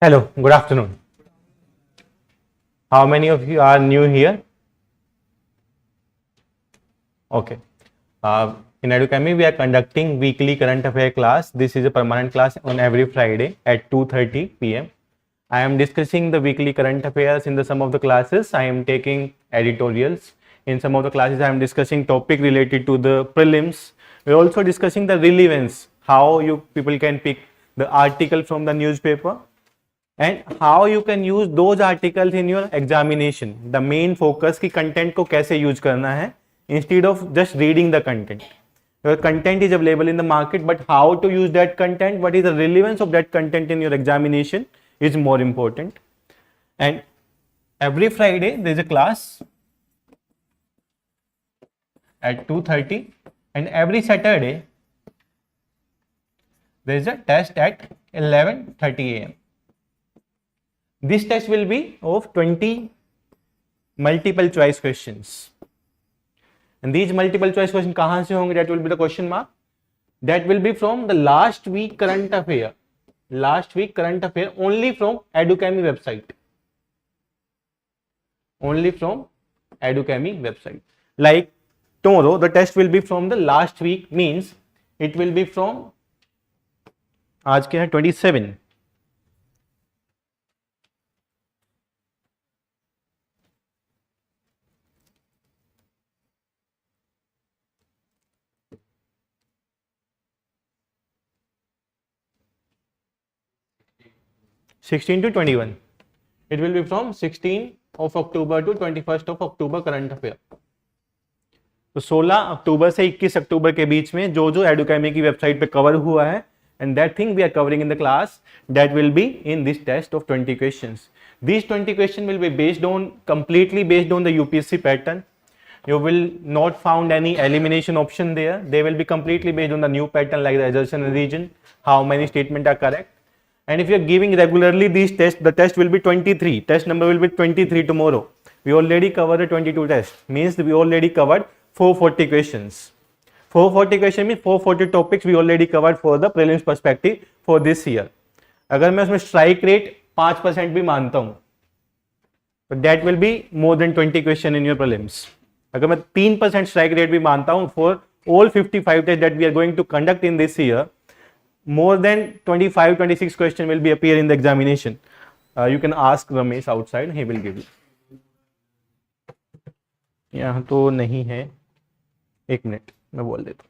Hello, good afternoon. How many of you are new here? Okay. In Edukemy, we are conducting weekly current affair class. This is a permanent class on every Friday at 2:30 p.m. I am discussing the weekly current affairs in some of the classes. I am taking editorials. In some of the classes, I am discussing topic related to the prelims. We are also discussing the relevance, how you people can pick the article from the newspaper and how you can use those articles in your examination. The main focus की content को कैसे use करना है instead of just reading the content. Your content is available in the market, but how to use that content, what is the relevance of that content in your examination is more important. And every Friday there is a class at 2:30 and every Saturday there is a test at 11:30 a.m. This test will be of 20 multiple choice questions. And these multiple choice questions kahan se honge? That will be the question mark. That will be from the last week current affair. Last week current affair only from Edukemy website. Only from Edukemy website. Like tomorrow, the test will be from the last week, means it will be from आज के है 27. (16 to 21). It will be from 16 of October to 21st of October current affair. तो 16 अक्टूबर से 21 अक्टूबर के बीच में जो जो एडुकेमी की वेबसाइट पे कवर हुआ है, and that thing we are covering in the class, that will be in this test of 20 questions. These 20 questions will be completely based on the UPSC pattern. You will not found any elimination option there. They will be completely based on the new pattern like the assertion and region, how many statements are correct. And if you are giving regularly these tests, the test will be 23. Test number will be 23 tomorrow. We already covered the 22 tests. Means we already covered 440 questions. 440 question means 440 topics we already covered for the prelims perspective for this year. अगर मैं उसमें strike rate 5% भी मानता हूँ, तो that will be more than 20 question in your prelims. अगर मैं 3% strike rate भी मानता हूँ for all 55 tests that we are going to conduct in this year, more than 25-26 question will be appear in the examination. You can ask Ramesh outside, he will give you. यहाँ तो नहीं है, एक minute मैं बोल देता हूँ.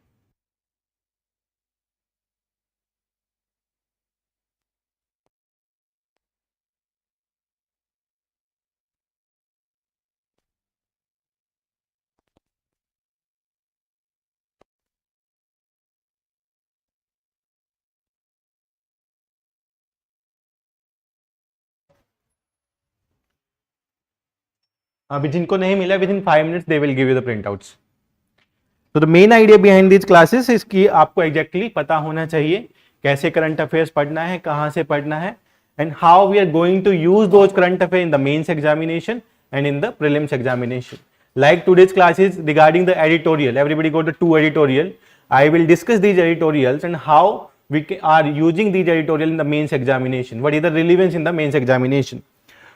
अभी जिनको नहीं मिला, with in 5 minutes they will give you the printouts. तो the main idea behind this classes इसकी आपको एग्जैक्टली पता होना चाहिए कैसे करंट अफेयर्स पढ़ना है, कहां से पढ़ना है, and how we are going to use those current affair in the mains examination and in the prelims examination. Like today's class is regarding the editorial. Everybody got the 2 editorial. I will discuss these editorials and how we are using these editorial in the mains examination. What is the relevance in the mains examination?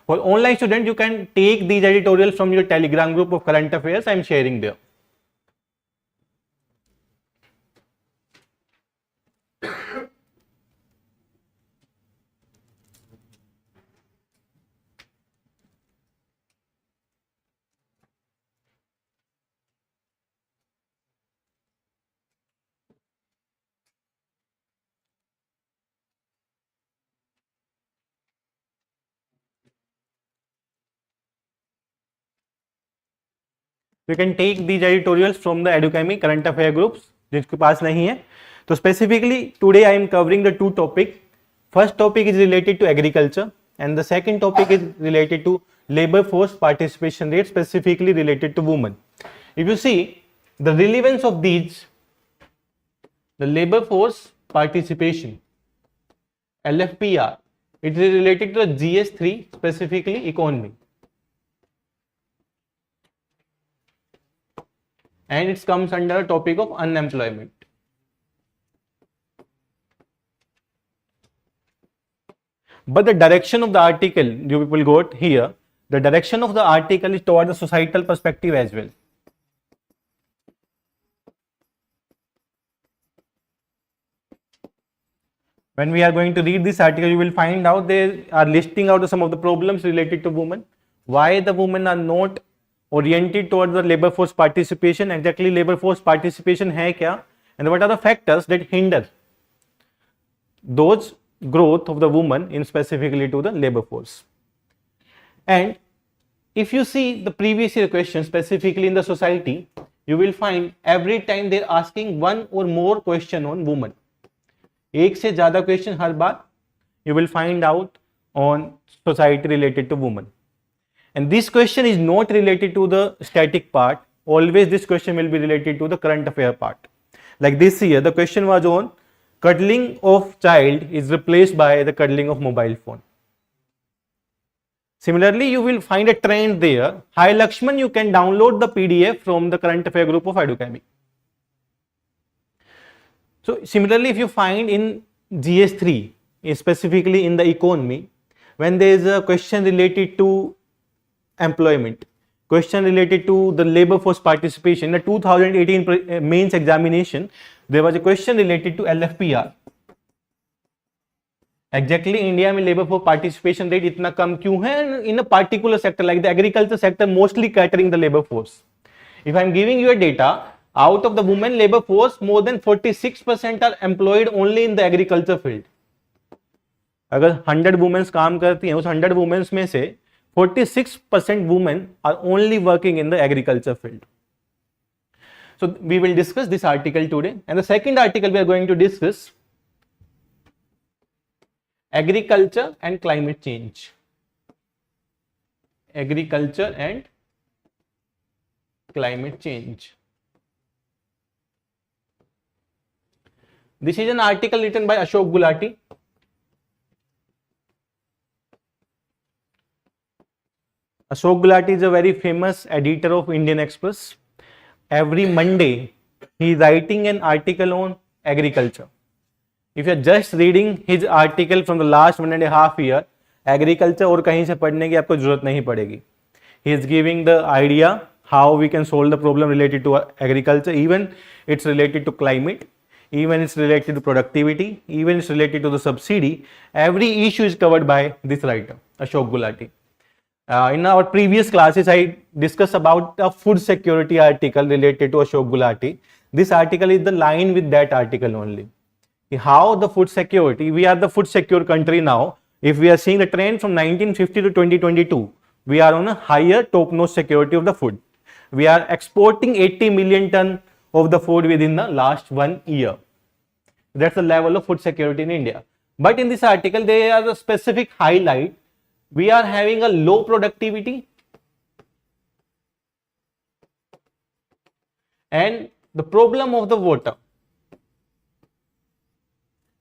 For online student, you can take these editorials from your Telegram group of current affairs. I am sharing there. You can take these editorials from the Edukemy current affair groups. जिसके पास नहीं है तो specifically today I am covering the 2 topics. First topic is related to agriculture and the second topic is related to labor force participation rate, specifically related to women. If you see the relevance of these, the labor force participation LFPR, it is related to the GS3, specifically economy. And it comes under a topic of unemployment. but the direction of the article you people got here, the direction of the article is toward the societal perspective as well. When we are going to read this article, you will find out they are listing out some of the problems related to women, why the women are not oriented towards the labor force participation, exactly labor force participation hai kya, and what are the factors that hinder those growth of the woman in specifically to the labor force. And if you see the previous year question specifically in the society, you will find every time they are asking one or more question on women. एक से ज्यादा question her bar you will find out on society related to women, and this question is not related to the static part. Always this question will be related to the current affair part. Like this year the question was on cuddling of child is replaced by the cuddling of mobile phone. Similarly, you will find a trend there. Hi Lakshman, you can download the PDF from the current affair group of Edukemy. So similarly, if you find in GS3, specifically in the economy, when there is a question related to employment, question related to the labor force participation, in the 2018 mains examination, there was a question related to LFPR. Exactly India में labor force participation rate इतना कम क्यों है in a particular sector like the agriculture sector, mostly catering the labor force. If I am giving you a data, out of the women labor force, more than 46% are employed only in the agriculture field. अगर 100 women काम करती हैं, उस 100 women में से 46% women are only working in the agriculture field. So we will discuss this article today, and the second article we are going to discuss agriculture and climate change. Agriculture and climate change. This is an article written by Ashok Gulati. Ashok Gulati is a very famous editor of Indian Express. Every Monday he is writing an article on agriculture. If you are just reading his article from the last 1.5 years, agriculture और कहीं से पढ़ने की आपको जरूरत नहीं पड़ेगी. He is giving the idea how we can solve the problem related to agriculture, even it's related to climate, even it's related to productivity, even it's related to the subsidy. Every issue is covered by this writer, Ashok Gulati. In our previous classes, I discussed about a food security article related to Ashok Gulati. This article is the line with that article only. How the food security, we are the food secure country now. If we are seeing the trend from 1950 to 2022, we are on a higher top-notch security of the food. We are exporting 80 million ton of the food within the last 1 year. That's the level of food security in India. But in this article, there are a specific highlight. We are having a low productivity and the problem of the water.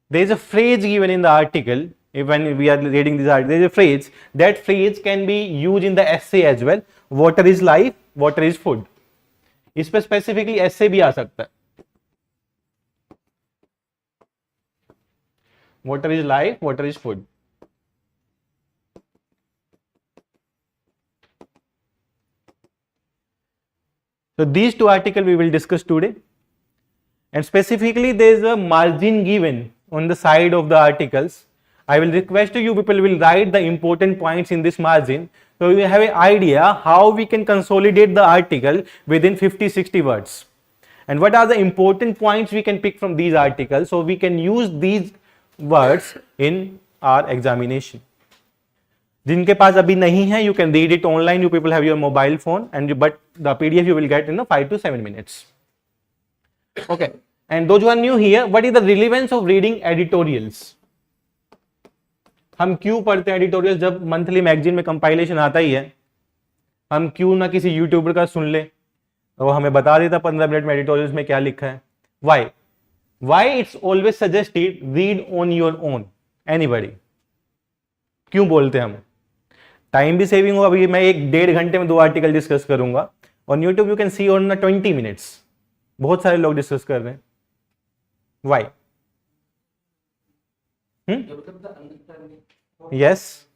There is a phrase given in the article. When we are reading this article, there is a phrase. That phrase can be used in the essay as well. Water is life, water is food. इस पे specifically essay भी आ सकता है. Water is life, water is food. So these two articles we will discuss today, and specifically there is a margin given on the side of the articles. I will request you people will write the important points in this margin, so you have an idea how we can consolidate the article within 50-60 words, and what are the important points we can pick from these articles, so we can use these words in our examination. जिनके पास अभी नहीं है, you can read it online. You people have your mobile phone, but the PDF you will get in 5 to 7 minutes. Okay, and those who are new here, what is the relevance of reading editorials? हम क्यों पढ़ते हैं editorial? जब monthly magazine में compilation आता ही है, हम क्यों ना किसी यूट्यूबर का सुन ले, वो हमें बता देता 15 मिनट में एडिटोरियल्स में क्या लिखा है. Why it's always suggested read on your own. Anybody? क्यों बोलते हैं हम? टाइम भी सेविंग हो. अभी मैं 1-1.5 घंटे में 2 आर्टिकल डिस्कस करूंगा. On YouTube you can see on 20 minutes. बहुत सारे लोग डिस्कस कर रहे हैं. वाई? यस,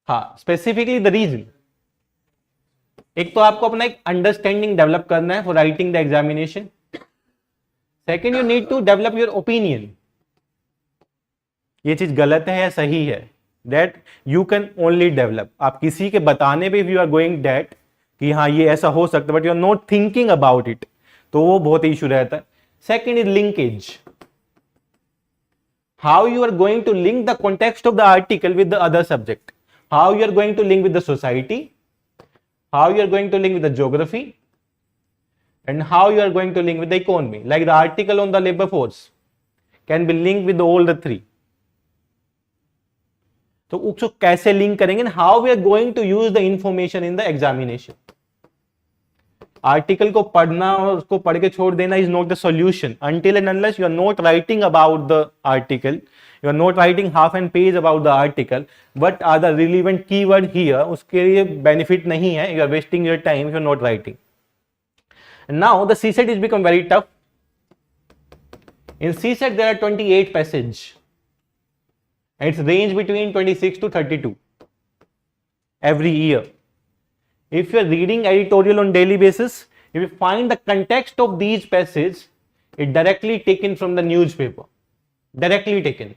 हाँ, स्पेसिफिकली द रीजन। एक तो आपको अपना एक अंडरस्टैंडिंग डेवलप करना है for writing the examination. Second, you need to develop your opinion, ये चीज गलत है या सही है, that you can only develop. आप किसी के बताने पे यू आर गोइंग दैट कि हाँ ये ऐसा हो सकता है, but you are not thinking about it, तो वो बहुत इशू रहता है। Second is linkage, how you are going to link the context of the article with the other subject, how you are going to link with the society, how you are going to link with the geography, and how you are going to link with the economy. Like the article on the labor force can be linked with all the three. तो उसको कैसे link करेंगे, how we are going to use the information in the examination. Article को पढ़ना और उसको पढ़ के छोड़ देना is not the solution until and unless you are not writing about the article, you are not writing half an page about the article, what are the relevant keyword here, उसके लिए benefit नहीं है, you are wasting your time if you are not writing. And now the CSET is become very tough. In CSET there are 28 passage and it's range between 26 to 32 every year. If you are reading editorial on daily basis, if you find the context of these passages, it directly taken from the newspaper, directly taken,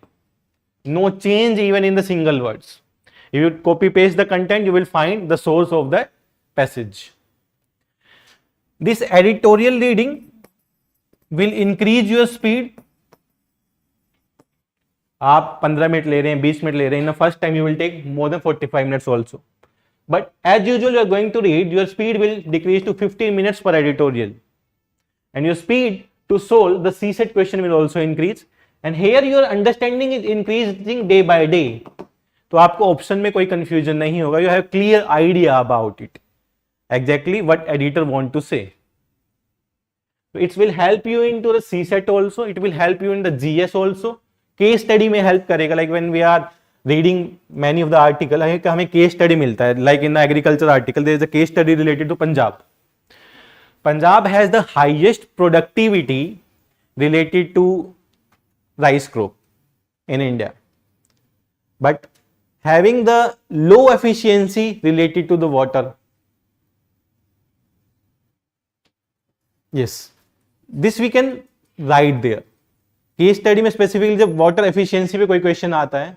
no change even in the single words. If you copy paste the content, you will find the source of the passage. This editorial reading will increase your speed. आप 15 minute ले रहे हैं, 20 minute ले रहे हैं, in the first time you will take more than 45 minutes also. But as usual, you are going to read, your speed will decrease to 15 minutes per editorial. And your speed to solve the CSET question will also increase. And here your understanding is increasing day by day. तो आपको option में कोई confusion नहीं होगा. You have clear idea about it. Exactly what editor want to say. So it will help you into the CSET also. It will help you in the GS also. Case study में help करेगा. Like when we are reading many of the article, हमें case study मिलता है. Like in the agriculture article, there is a case study related to Punjab. Punjab has the highest productivity related to rice crop in India, but having the low efficiency related to the water. Yes, this we can write there. Case study में specifically जब water efficiency पे कोई question आता है,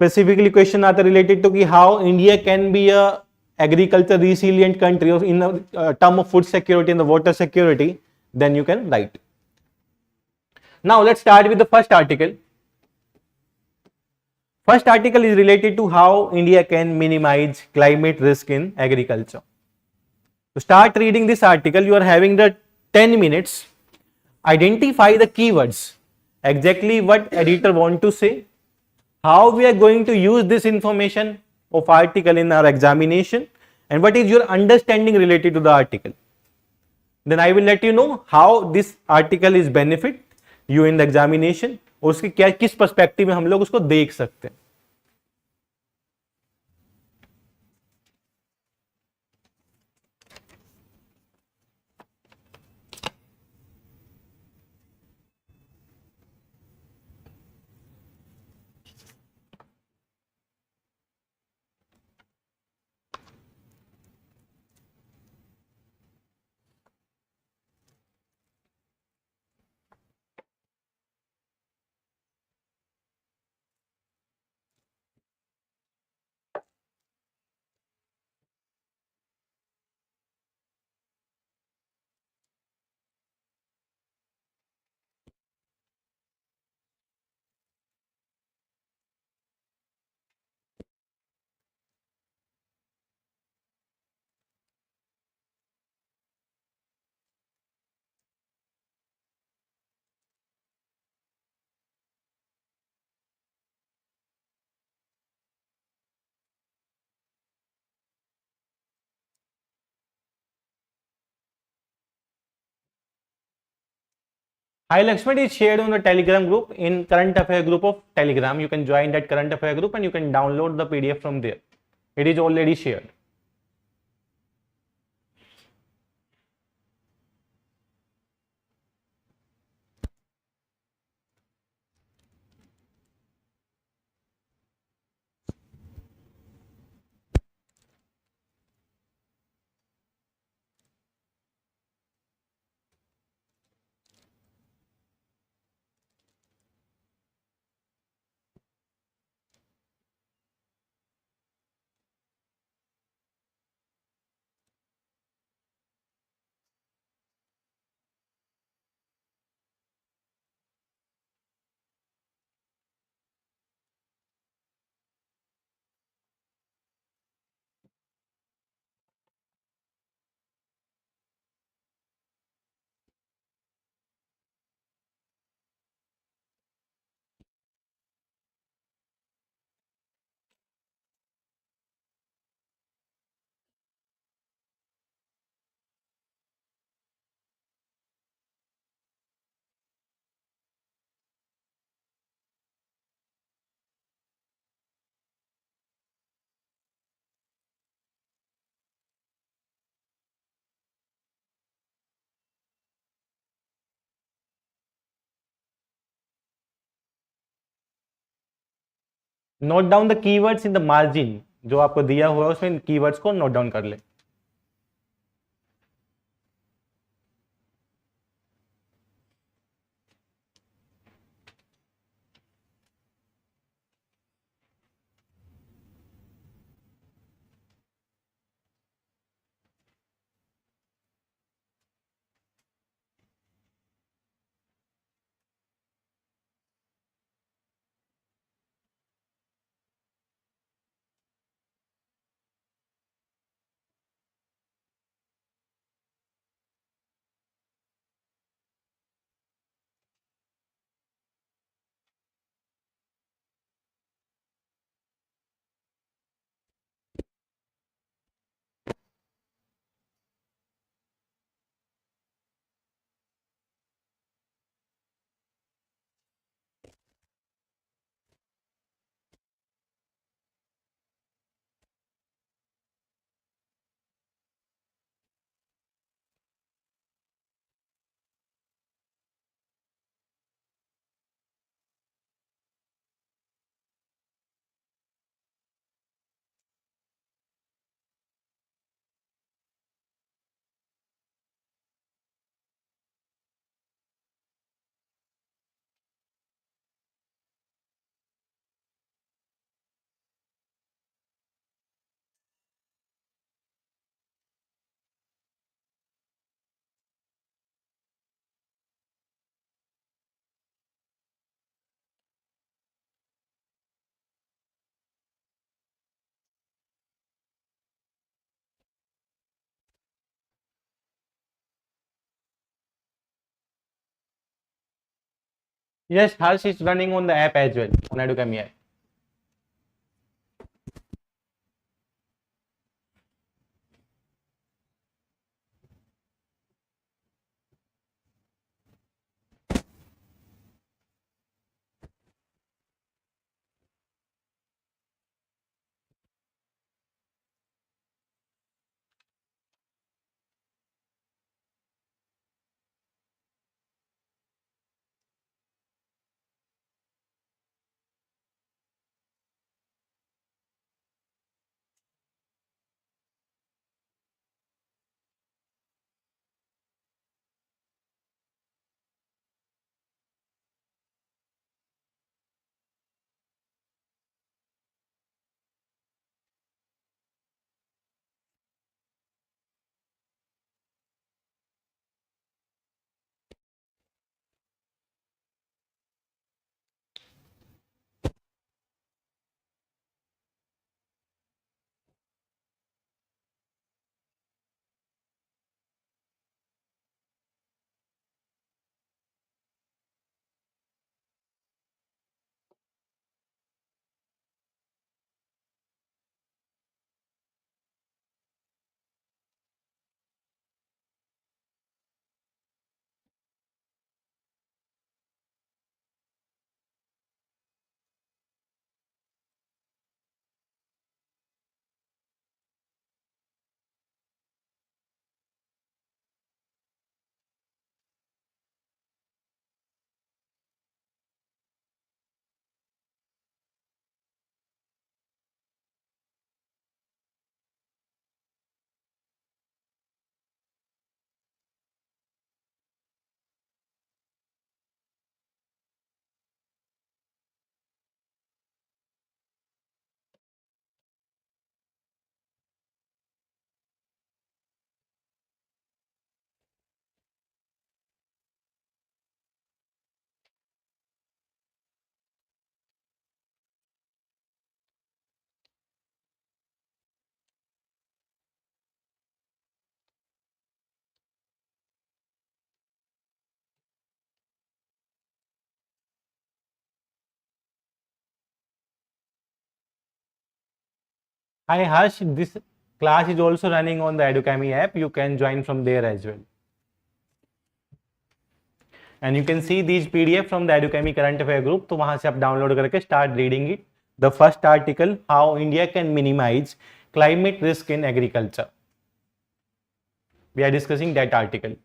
specifically question आता है related to कि how India can be a agriculture resilient country or in the term of food security and the water security, then you can write. Now let's start with the first article. First article is related to how India can minimize climate risk in agriculture. To start reading this article, you are having the 10 minutes. Identify the keywords, exactly what editor want to say, how we are going to use this information of article in our examination, and what is your understanding related to the article. Then I will let you know how this article is benefit you in the examination, और उसकी क्या किस perspective में हम लोग उसको देख सकते हैं. Hi Lakshman is shared on the Telegram group in current affair group of Telegram. You can join that current affair group and you can download the PDF from there. It is already shared. Note down the keywords in the margin, जो आपको दिया हुआ है उसमें keywords को note down कर ले। Yes, Harsh is running on the app as well, on Edukemy app. Hi Harsh, this class is also running on the Edukemy app. You can join from there as well. And you can see these PDF from the Edukemy current affair group. तो वहां से आप download करके start reading it. The first article, how India can minimize climate risk in agriculture. We are discussing that article.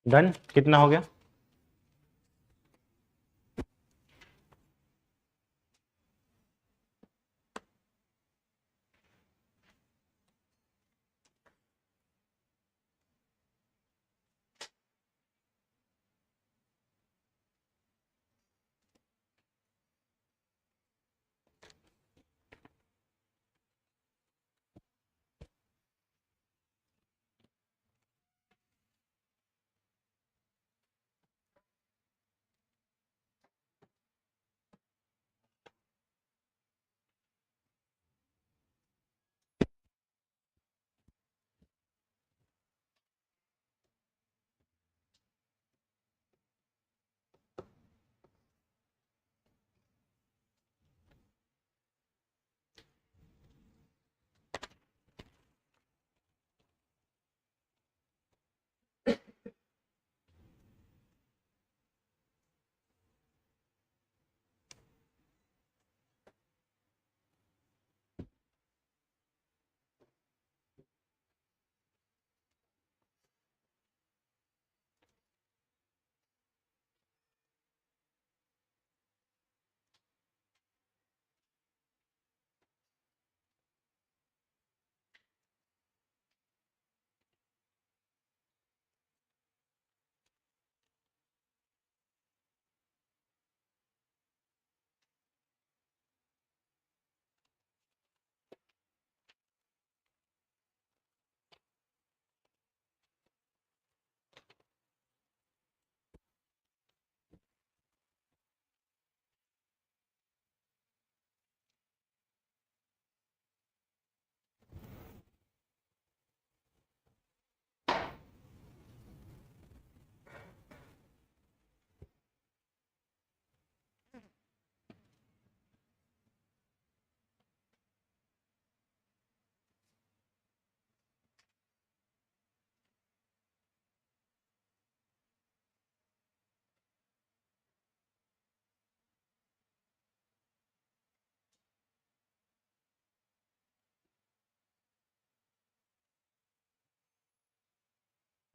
Done, कितना हो गया?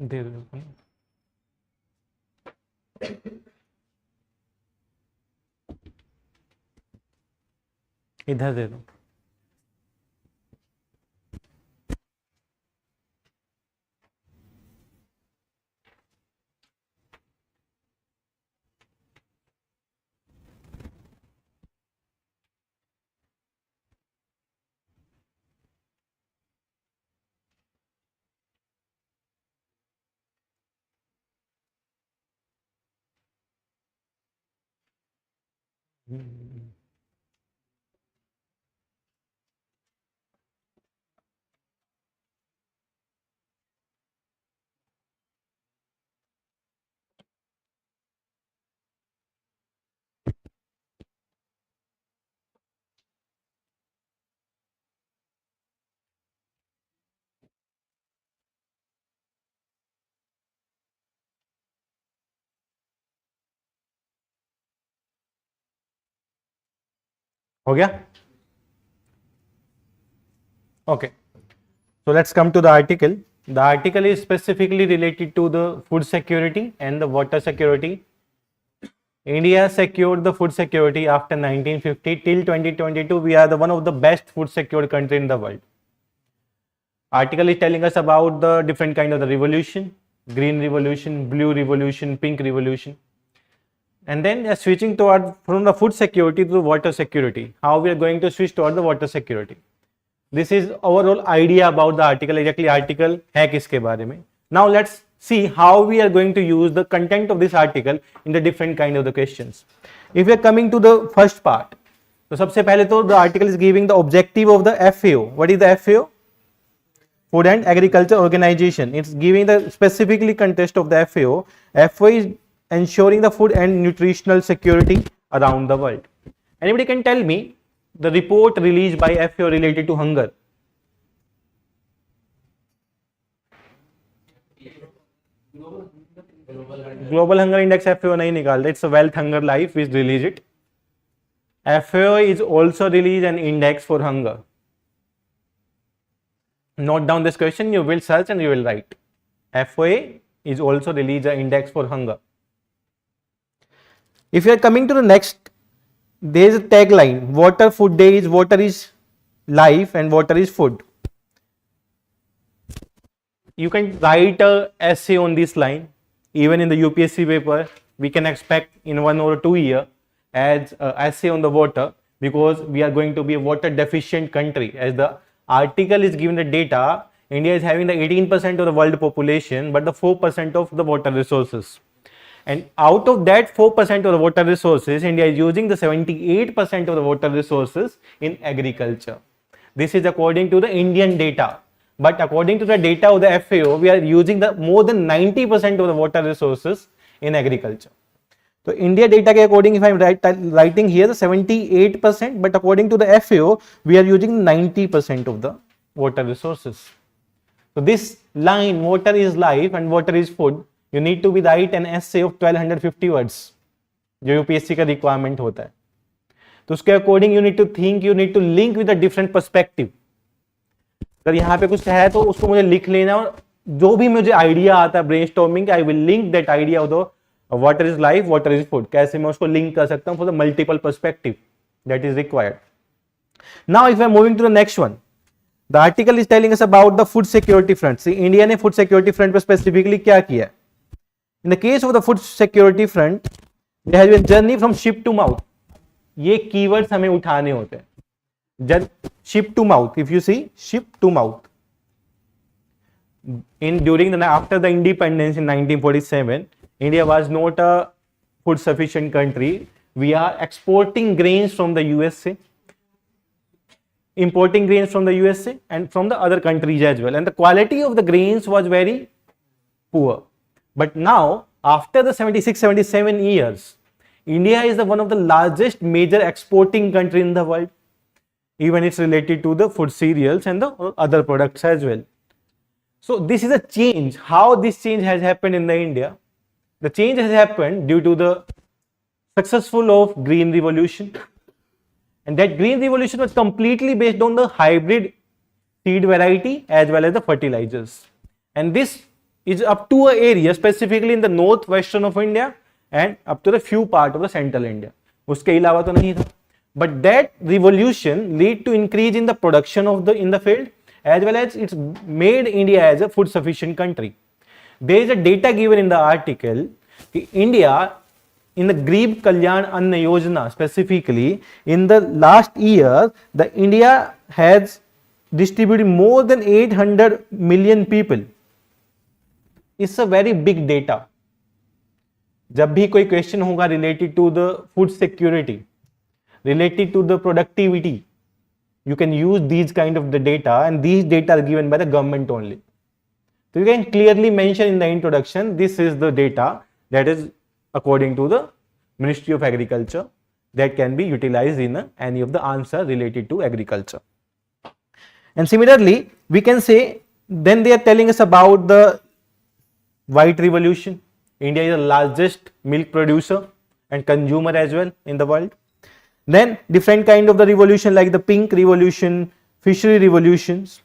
दे दो, इधर दे दो। हो गया? Okay. So let's come to the article. The article is specifically related to the food security and the water security. India secured the food security after 1950 till 2022. We are the one of the best food secured country in the world. Article is telling us about the different kind of the revolution: green revolution, blue revolution, pink revolution. And then switching toward from the food security to water security. How we are going to switch toward the water security. This is overall idea about the article. Exactly article है किसके बारे में. Now let's see how we are going to use the content of this article in the different kind of the questions. If we are coming to the first part, तो सबसे पहले तो the article is giving the objective of the FAO. What is the FAO? Food and Agriculture Organization. It's giving the specifically context of the FAO. FAO is ensuring the food and nutritional security around the world. Anybody can tell me the report released by FAO related to hunger? Global Hunger Index FAO नहीं निकालता. It's a Wealth Hunger Life which release it. FAO is also release an index for hunger. Note down this question. You will search and you will write. FAO is also released an index for hunger. If you are coming to the next, there is a tagline: water food day is water is life and water is food. You can write a essay on this line. Even in the UPSC paper, we can expect in 1 or 2 years as an essay on the water, because we are going to be a water deficient country. As the article is given the data, India is having the 18% of the world population, but the 4% of the water resources. And out of that 4% of the water resources, India is using the 78% of the water resources in agriculture. This is according to the Indian data. But according to the data of the FAO, we are using the more than 90% of the water resources in agriculture. So India data ke according, if I am writing here the 78%, but according to the FAO, we are using 90% of the water resources. So this line, water is life and water is food, you need to be write an essay of 1250 words, जो UPSC का requirement होता है. तो उसके according you need to think, you need to link with a different perspective. अगर यहाँ पे कुछ है तो उसको मुझे लिख लेना, और जो भी मुझे आइडिया आता है brainstorming, I will link that idea of the water is life, water is food, कैसे मैं उसको लिंक कर सकता हूँ for the multiple perspective that is required. Now if I am moving to the next one, the article is telling us about the food security front. See India ने food security front पर specifically क्या किया है? In the case of the food security front, there has been journey from ship to mouth. ये keywords हमें उठाने होते हैं. Ship to mouth, if you see ship to mouth, after the independence in 1947, India was not a food sufficient country. We are exporting grains from the USA, importing grains from the USA and from the other countries as well, and the quality of the grains was very poor. But now, after the 76-77 years, India is one of the largest major exporting country in the world. Even it's related to the food cereals and the other products as well. So this is a change. How this change has happened in the India? The change has happened due to the successful of green revolution, and that green revolution was completely based on the hybrid seed variety as well as the fertilizers. And this is up to an area specifically in the northwestern of India and up to the few part of the central India. उसके अलावा तो नहीं था. But that revolution lead to increase in the production of in the field, as well as it's made India as a food sufficient country. There is a data given in the article. India in the Garib Kalyan Anna Yojana specifically, in the last year, the India has distributed more than 800 million people. It's a very big data. जब भी कोई question होगा related to the food security, related to the productivity, you can use these kind of the data, and these data are given by the government only. So you can clearly mention in the introduction, this is the data that is according to the Ministry of Agriculture that can be utilized in any of the answer related to agriculture. And similarly, we can say, then they are telling us about the white revolution. India is the largest milk producer and consumer as well in the world. Then different kind of the revolution like the pink revolution, fishery revolutions,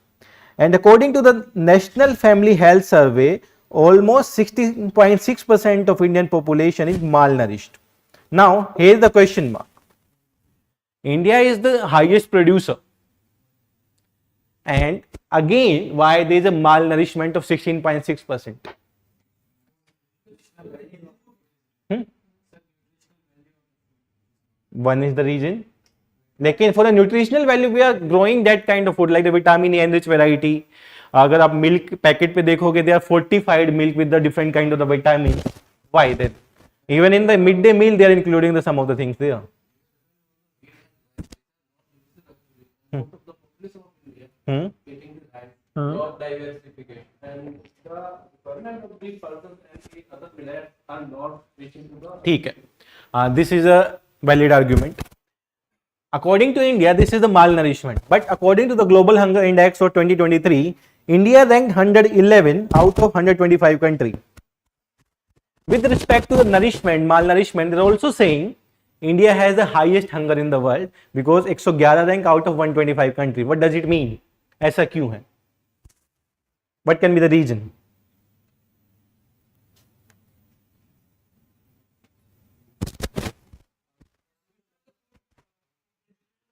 and according to the National Family Health Survey, almost 16.6% of Indian population is malnourished. Now here is the question mark. India is the highest producer, and again why there is a malnourishment of 16.6%? One is the reason. लेकिन for the nutritional value we are growing that kind of food like the vitamin A enriched variety. अगर आप milk packet पे देखोगे, they are fortified milk with the different kind of the vitamins. Why then? Even in the midday meal they are including the some of the things there. Diversification and the requirement of these persons and the other players are not reaching to the. ठीक है. This is a valid argument. According to India, this is the malnourishment. But according to the Global Hunger Index for 2023, India ranked 111 out of 125 countries. With respect to the nourishment, malnourishment, they are also saying India has the highest hunger in the world because 111 rank out of 125 countries. What does it mean? ऐसा क्यों है? What can be the reason?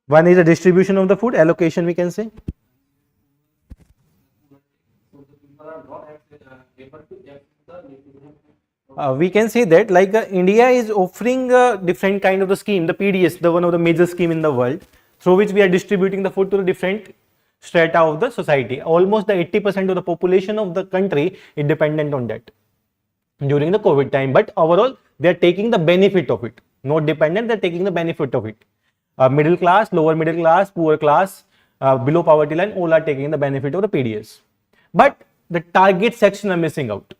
One is the distribution of the food, allocation we can say. We can say that like India is offering a different kind of the scheme, the PDS, the one of the major scheme in the world, through which we are distributing the food to the different strata of the society. Almost the 80% of the population of the country is dependent on that during the COVID time. But overall, they are taking the benefit of it. Not dependent, they are taking the benefit of it. Middle class, lower middle class, poor class, below poverty line, all are taking the benefit of the PDS. But the target section are missing out.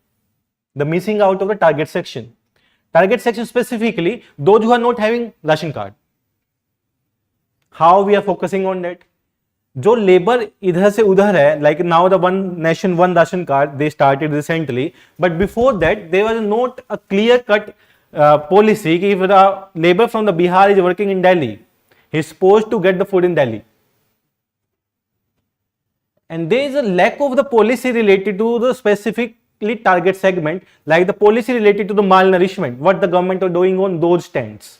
The missing out of the target section. Target section specifically, those who are not having ration card. How we are focusing on that? जो labour इधर से उधर है, like now the one nation one ration card they started recently, but before that there was not a clear cut policy कि if the labor from the Bihar is working in Delhi, he is supposed to get the food in Delhi. And there is a lack of the policy related to the specifically target segment, like the policy related to the malnourishment, what the government are doing on those stands.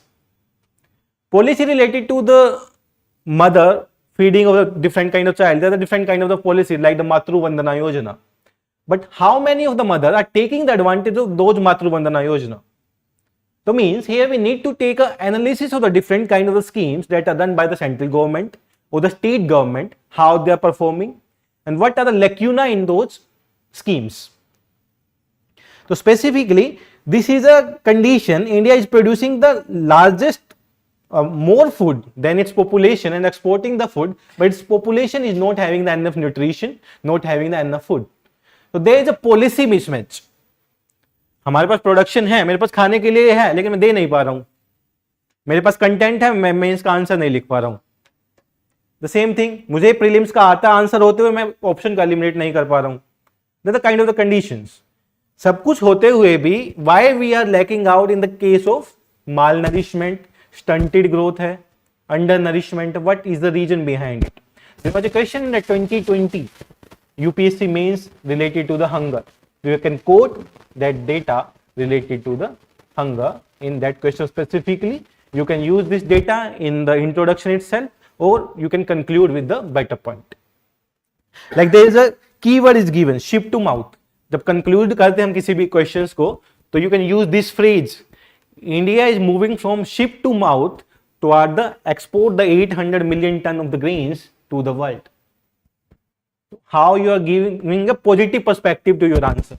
Policy related to the mother feeding of a different kind of child, there are different kind of the policy like the Matru Vandana Yojana. But how many of the mother are taking the advantage of those Matru Vandana Yojana? So means here we need to take an analysis of the different kind of the schemes that are done by the central government or the state government, how they are performing and what are the lacuna in those schemes. So specifically, this is a condition. India is producing the largest, more food than its population and exporting the food, but its population is not having the enough nutrition, not having the enough food. So there is a policy mismatch. हमारे पास production है, मेरे पास खाने के लिए है, लेकिन मैं दे नहीं पा रहा हूं. मेरे पास कंटेंट है, मैं इसका आंसर नहीं लिख पा रहा हूं. द सेम थिंग, मुझे प्रीलिम्स का आता आंसर होते हुए मैं ऑप्शन का एलिमिनेट नहीं कर पा रहा हूं. That the kind of the conditions. सब कुछ होते हुए भी why we are lacking out in the case of malnourishment, stunted growth है, undernourishment. What is the reason behind it? There was a question in the 2020 UPSC mains related to the hunger. You can quote that data related to the hunger in that question specifically. You can use this data in the introduction itself, or you can conclude with the better point. Like there is a keyword is given, ship to mouth. जब conclude करते हैं हम किसी भी questions को, तो you can use this phrase. India is moving from ship to mouth toward the export the 800 million ton of the grains to the world. How you are giving a positive perspective to your answer.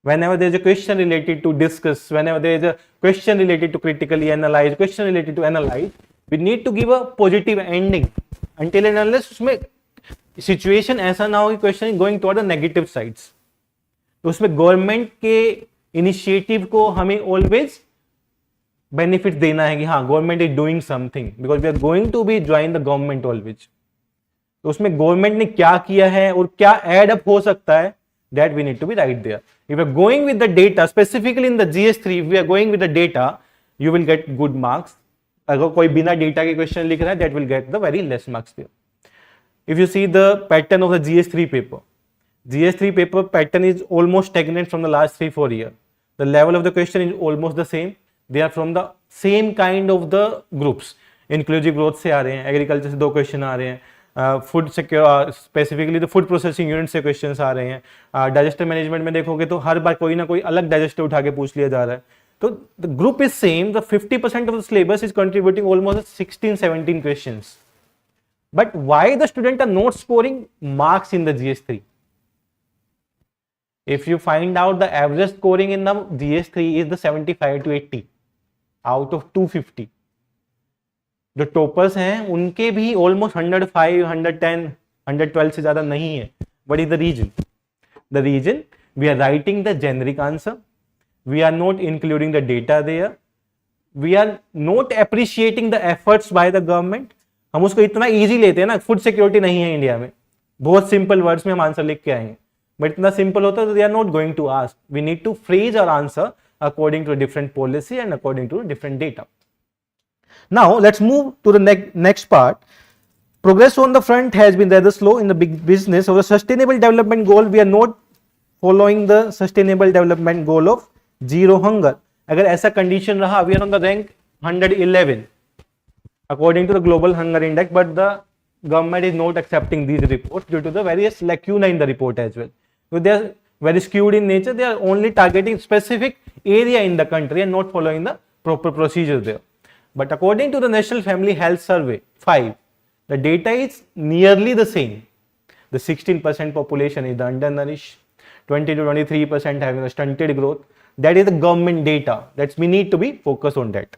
Whenever there is a question related to discuss, whenever there is a question related to critically analyze, question related to analyze, we need to give a positive ending. Until and unless उसमें situation ऐसा ना हो कि question is going toward the negative sides. तो उसमें government के initiative को हमें always benefit देना है कि हाँ government is doing something, because we are going to be join the government always. तो उसमें गवर्नमेंट ने क्या किया है और क्या एड अप हो सकता है, that we need to be right there. If you are going with the data, specifically in the GS3, if we are going with the data, you will get good marks. अगर कोई बिना data के question लिख रहा है, that will get the very less marks there. If you see the pattern of the GS3 paper, GS3 paper pattern is almost stagnant from the last 3-4 years. The level of the question is almost the same. They are from the same kind of the groups. Inclusive growth से आ रहे हैं, agriculture से 2 question आ रहे हैं, food secure specifically तो food processing unit से questions आ रहे हैं. डाइजेस्टर मैनेजमेंट में देखोगे तो हर बार कोई ना कोई अलग डाइजेस्टर उठा के पूछ लिया जा रहा है. तो the group is same. The 50% of the syllabus is contributing almost 16-17 questions. But why the students are not scoring marks in the GS3? If you find out the average scoring in the GS3 is the 75 to 80 out of 250. जो toppers हैं उनके भी almost 105, 110, 112 से ज्यादा नहीं है. What is the reason? The reason, we are writing the generic answer. We are not including the data there. We are not appreciating the efforts by the government. हम उसको इतना इजी लेते हैं ना, फूड सिक्योरिटी नहीं है India में, बहुत सिंपल वर्ड्स में हम आंसर लिख के आएंगे. बट इतना सिंपल होता है तो they are not going to ask. We need to phrase our answer according to different policy and according to different data. Now let's move to the next part. Progress on the front has been rather slow in the big business of the sustainable development goal. We are not following the sustainable development goal of zero hunger. अगर ऐसा condition रहा, we are on the rank 111. according to the global hunger index, but the government is not accepting these reports due to the various lacuna in the report as well. So they are very skewed in nature. They are only targeting specific area in the country and not following the proper procedures there. But according to the National Family Health Survey 5, the data is nearly the same. The 16% population is the undernourished, 20 to 23% having a stunted growth. That is the government data. That's we need to be focused on that.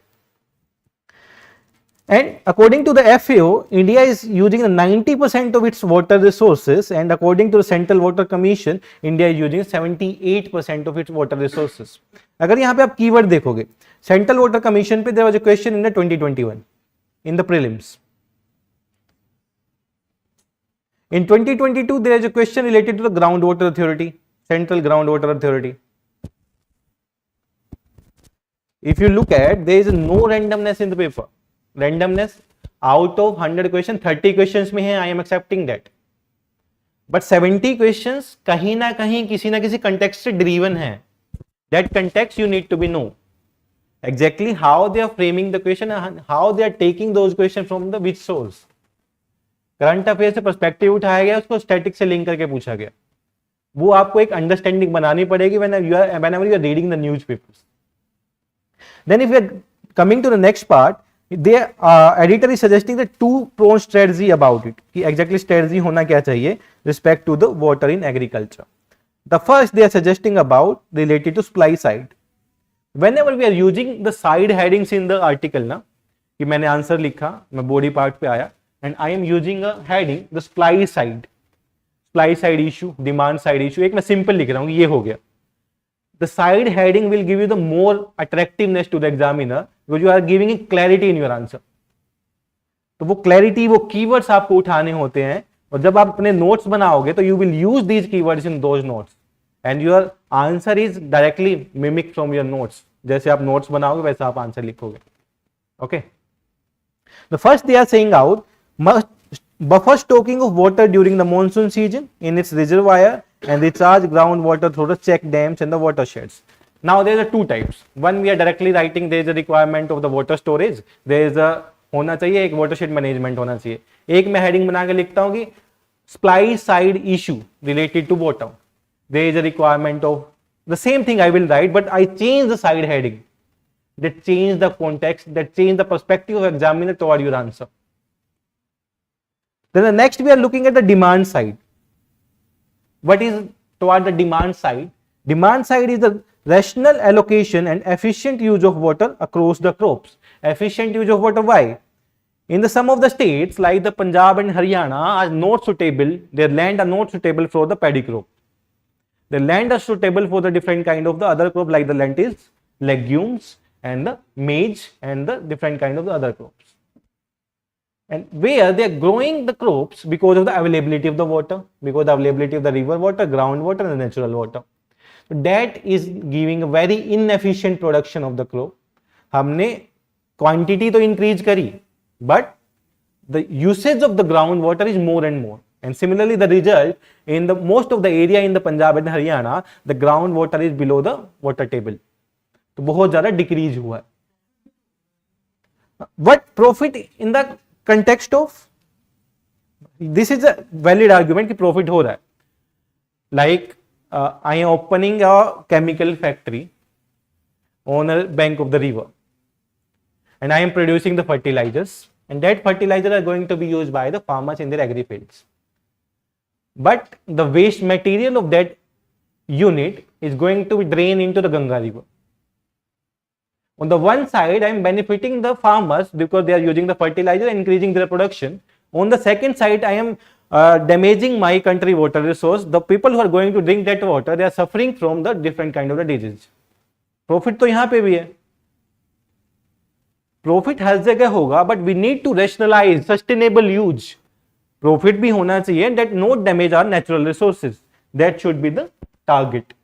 And according to the FAO, India is using 90% of its water resources, and according to the Central Water Commission, India is using 78% of its water resources. अगर यहाँ पे आप keyword देखोगे, Central Water Commission पे there was a question in the 2021 in the prelims. In 2022 there is a question related to the groundwater authority, Central Groundwater Authority. If you look at, there is no randomness in the paper. Randomness out of 100 questions 30 questions में है, I am accepting that, but 70 questions कहीं ना कहीं किसी ना किसी context से driven है. That context you need to be know exactly how they are framing the question and how they are taking those questions from the which source. Current affair से perspective उठाया गया, उसको स्टैटिक से link करके पूछा गया. वो आपको एक अंडरस्टैंडिंग बनानी पड़ेगी whenever you are reading the newspapers. Then if we are coming to the next part, the editor is suggesting the two-pronged strategy about it. कि exactly strategy होना क्या चाहिए respect to the water in agriculture. The first they are suggesting about related to supply side. Whenever we are using the side headings in the article ना, कि मैंने answer लिखा, मैं body part पे आया, and I am using a heading the supply side issue, demand side issue. एक मैं simple लिख रहा हूँ, ये हो गया. The side heading will give you the more attractiveness to the examiner because you are giving a clarity in your answer. तो वो clarity, वो keywords आपको उठाने होते हैं, और जब आप अपने notes बनाओगे तो you will use these keywords in those notes and your answer is directly mimic from your notes. जैसे आप notes बनाओगे वैसा आप answer लिखोगे. Okay. The first they are saying out must buffer stocking of water during the monsoon season in its reservoir and recharge groundwater through the check dams and the watersheds. Now there are two types. One we are directly writing there is a requirement of the water storage. There is a होना चाहिए एक watershed management होना चाहिए. एक मैं heading बना के लिखता हूँ कि supply side issue related to water. There is a requirement of the same thing I will write, but I change the side heading. That change the context, that change the perspective of examiner toward your answer. Then the next we are looking at the demand side. What is toward the demand side? Demand side is the rational allocation and efficient use of water across the crops. Efficient use of water, why? In the some of the states like the Punjab and Haryana are not suitable, their land are not suitable for the paddy crop. The land are suitable for the different kind of the other crop like the lentils, legumes and the maize and the different kind of the other crops. And where they are growing the crops because of the availability of the water, because the availability of the river water, groundwater and the natural water. So that is giving a very inefficient production of the crop. हमने quantity तो increase करी, but the usage of the groundwater is more and more. And similarly, the result in the most of the area in the Punjab and Haryana, the groundwater is below the water table. तो बहुत ज़्यादा decrease हुआ है. What profit in the context of? This is a valid argument कि profit हो रहा है. Like I am opening a chemical factory on a bank of the river, and I am producing the fertilizers, and that fertilizer are going to be used by the farmers in their agri fields. But the waste material of that unit is going to be drained into the Ganga river. On the one side, I am benefiting the farmers because they are using the fertilizer and increasing their production. On the second side, I am damaging my country water resource. The people who are going to drink that water, they are suffering from the different kind of the disease. Profit तो यहाँ पे भी है. Profit हर जगह होगा, but we need to rationalize sustainable use. Profit भी होना चाहिए, that not damage our natural resources. That should be the target.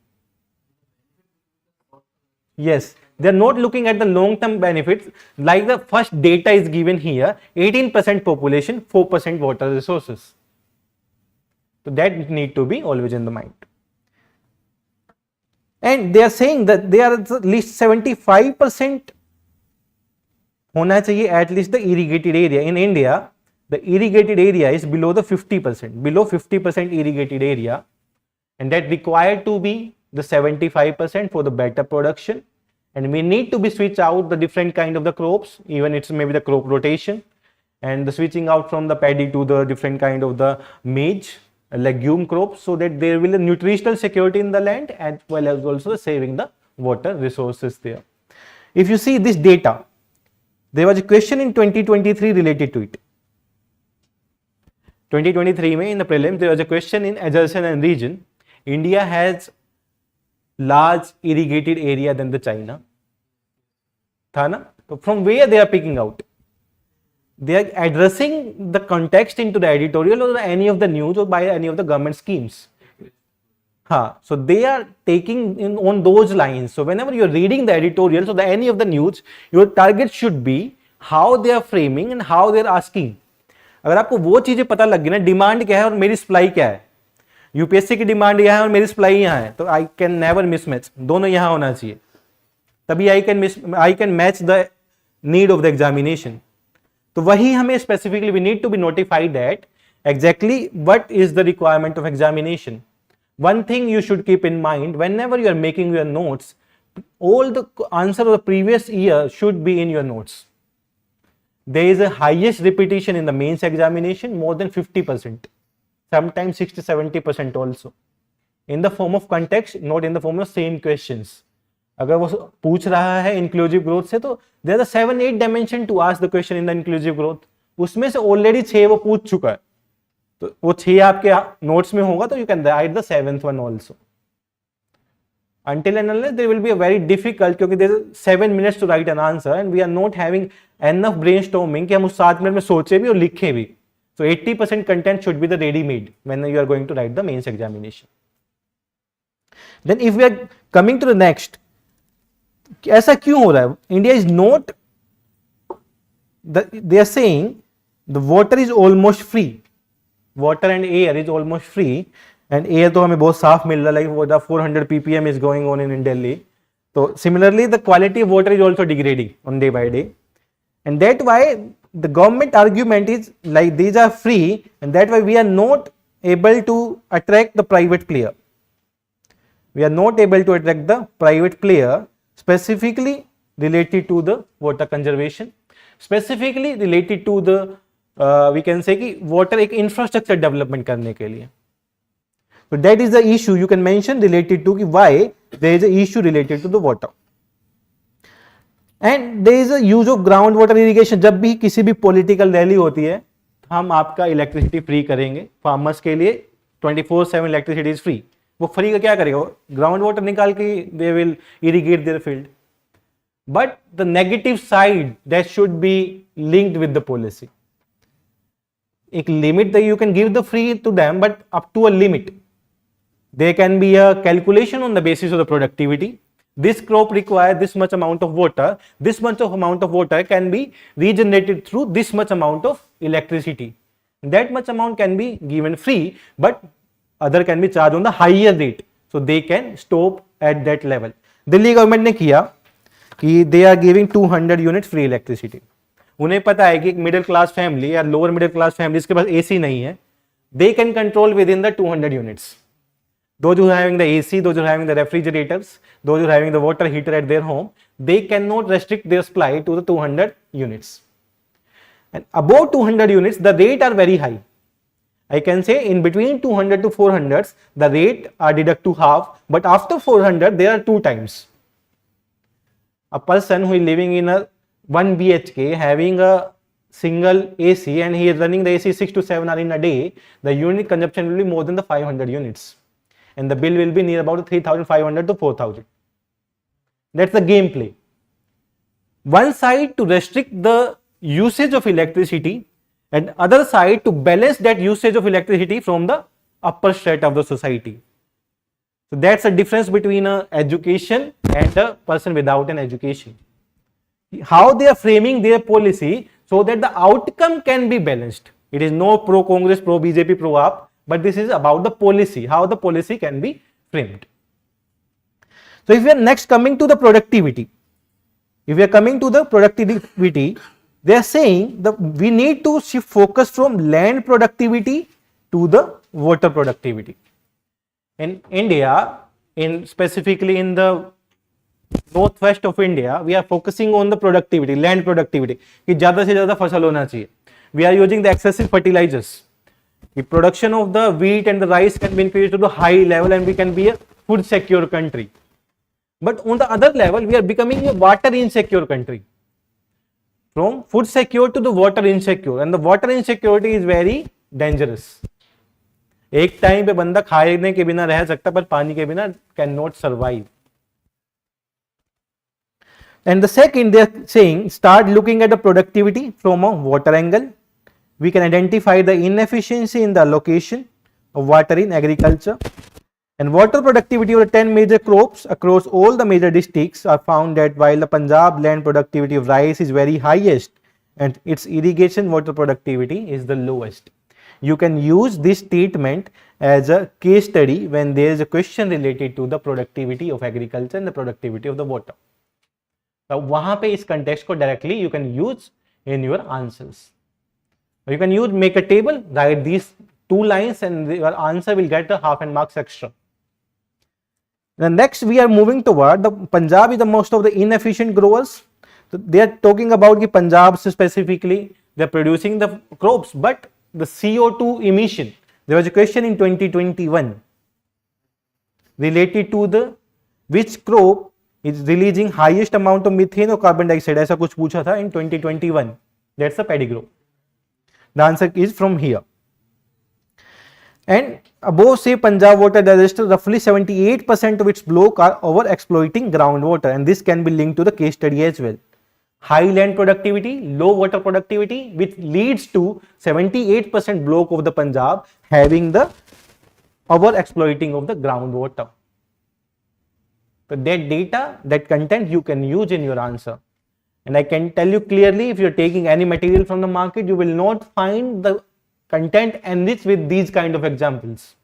Yes, they are not looking at the long-term benefits. Like the first data is given here, 18% population, 4% water resources. So that need to be always in the mind. And they are saying that they are at least 75% होना चाहिए at least the irrigated area in India, the irrigated area is below the 50%, below 50% irrigated area, and that required to be the 75% for the better production, and we need to be switch out the different kind of the crops, even it's maybe the crop rotation, and the switching out from the paddy to the different kind of the maize, legume crops, so that there will be nutritional security in the land as well as also saving the water resources there. If you see this data, there was a question in 2023 related to it. 2023 में in the prelims there was a question in adjacent and region. India has large irrigated area than the China. था ना? तो from where they are picking out? They are addressing the context into the editorial or any of the news or by any of the government schemes. So they are taking in on those lines. So whenever you are reading the editorial, so the any of the news, your target should be how they are framing and how they are asking. अगर आपको वो चीजें पता लग गई ना, demand क्या है और मेरी सप्लाई क्या है, यूपीएससी की डिमांड यहाँ है और मेरी सप्लाई यहाँ है, तो आई कैन नेवर मिसमैच, दोनों यहाँ होना चाहिए, तभी I can match the need of the examination. तो वही हमें specifically we need to be notified that exactly what is the requirement of examination. One thing you should keep in mind whenever you are making your notes, all the answer of the previous year should be in your notes. There is a highest repetition in the mains examination, more than 50%, sometimes 60-70% also, in the form of context, not in the form of same questions. अगर वो पूछ रहा है inclusive growth से, तो there are 7-8 dimension to ask the question in the inclusive growth. उसमें से already 6 वो पूछ चुका है, तो वो 6 आपके नोट्स में होगा, तो you can write the 7th one also. Until and unless there will be a very difficult, क्योंकि there is 7 minutes to write an answer and we are not having enough brainstorming कि हम उस 7 minute में सोचे भी और लिखे भी. So 80% content should be the ready made when you are going to write the mains examination. Then if we are coming to the next, ऐसा क्यों हो रहा है? India is not, they are saying the water is almost free, water and air is almost free, and air तो हमें बहुत साफ मिल रहा है, like the 400 ppm is going on in Delhi. So similarly the quality of water is also degrading on day by day, and that why the government argument is like these are free, and that why we are not able to attract the private player. We are not able to attract the private player specifically related to the water conservation, specifically related to the we can say कि water एक infrastructure development करने के लिए. So that is the issue you can mention related to why there is a issue related to the water. And there is a use of ground water irrigation. जब भी किसी भी political rally होती है, हम आपका electricity free करेंगे farmers के लिए, 24/7 electricity is free. वो फ्री का क्या करेगा? ग्राउंड वाटर निकाल के they will irrigate their field. But the negative side that should be linked with the policy. एक limit that you can give the free to them, but up to a limit. There can be a calculation on the basis of the productivity. This crop requires this much amount of water. This much of amount of water can be regenerated through this much amount of electricity. That much amount can be given free, but other can be charged on the higher rate, so they can stop at that level. Delhi government ने किया कि they are giving 200 units free electricity. उन्हें पता है कि एक middle class family या lower middle class family जिसके पास एसी नहीं है, they can control within the 200 units. Those who are having the AC, those who are having the refrigerators, those who are having the water heater at their home, they cannot restrict their supply to the 200 units. And above 200 units, the rate are very high. I can say in between 200 to 400, the rate are deduct to half, but after 400, there are 2 times. A person who is living in a 1 BHK having a single AC and he is running the AC 6 to 7 hours in a day, the unit consumption will be more than the 500 units. And the bill will be near about 3,500 to 4,000. That's the gameplay. One side to restrict the usage of electricity, and other side to balance that usage of electricity from the upper strata of the society. So that's the difference between a education and a person without an education. How they are framing their policy so that the outcome can be balanced. It is no pro Congress, pro BJP, pro AAP, but this is about the policy, how the policy can be framed. So if we are next coming to the productivity, if we are coming to the productivity, they are saying that we need to shift focus from land productivity to the water productivity. In India, in specifically in the northwest of India, we are focusing on the productivity, land productivity, कि ज़्यादा से ज़्यादा फसल होना चाहिए. We are using the excessive fertilizers. The production of the wheat and the rice can be increased to the high level, and we can be a food secure country. But on the other level, we are becoming a water insecure country. From food secure to the water insecure, and the water insecurity is very dangerous. एक time पे बंदा खाने के बिना रह सकता, पर पानी के बिना can not survive. And the second, they are saying start looking at the productivity from a water angle. We can identify the inefficiency in the allocation of water in agriculture. And water productivity of the 10 major crops across all the major districts are found that while the Punjab land productivity of rice is very highest, and its irrigation water productivity is the lowest. You can use this statement as a case study when there is a question related to the productivity of agriculture and the productivity of the water. So वहां पे इस context को directly you can use in your answers. You can use, make a table, write these 2 lines, and your answer will get a half an marks extra. Then next we are moving toward the Punjab is the most of the inefficient growers. So they are talking about the Punjab specifically. They are producing the crops, but the CO2 emission. There was a question in 2021 related to the which crop is releasing highest amount of methane or carbon dioxide. ऐसा कुछ पूछा था in 2021. That's the paddy crop. The answer is from here. And above say Punjab water disaster, roughly 78% of its block are over exploiting groundwater, and this can be linked to the case study as well. High land productivity, low water productivity, which leads to 78% block of the Punjab having the over exploiting of the groundwater. So that data, that content you can use in your answer. And I can tell you clearly, if you are taking any material from the market, you will not find the content enriched with these kind of examples.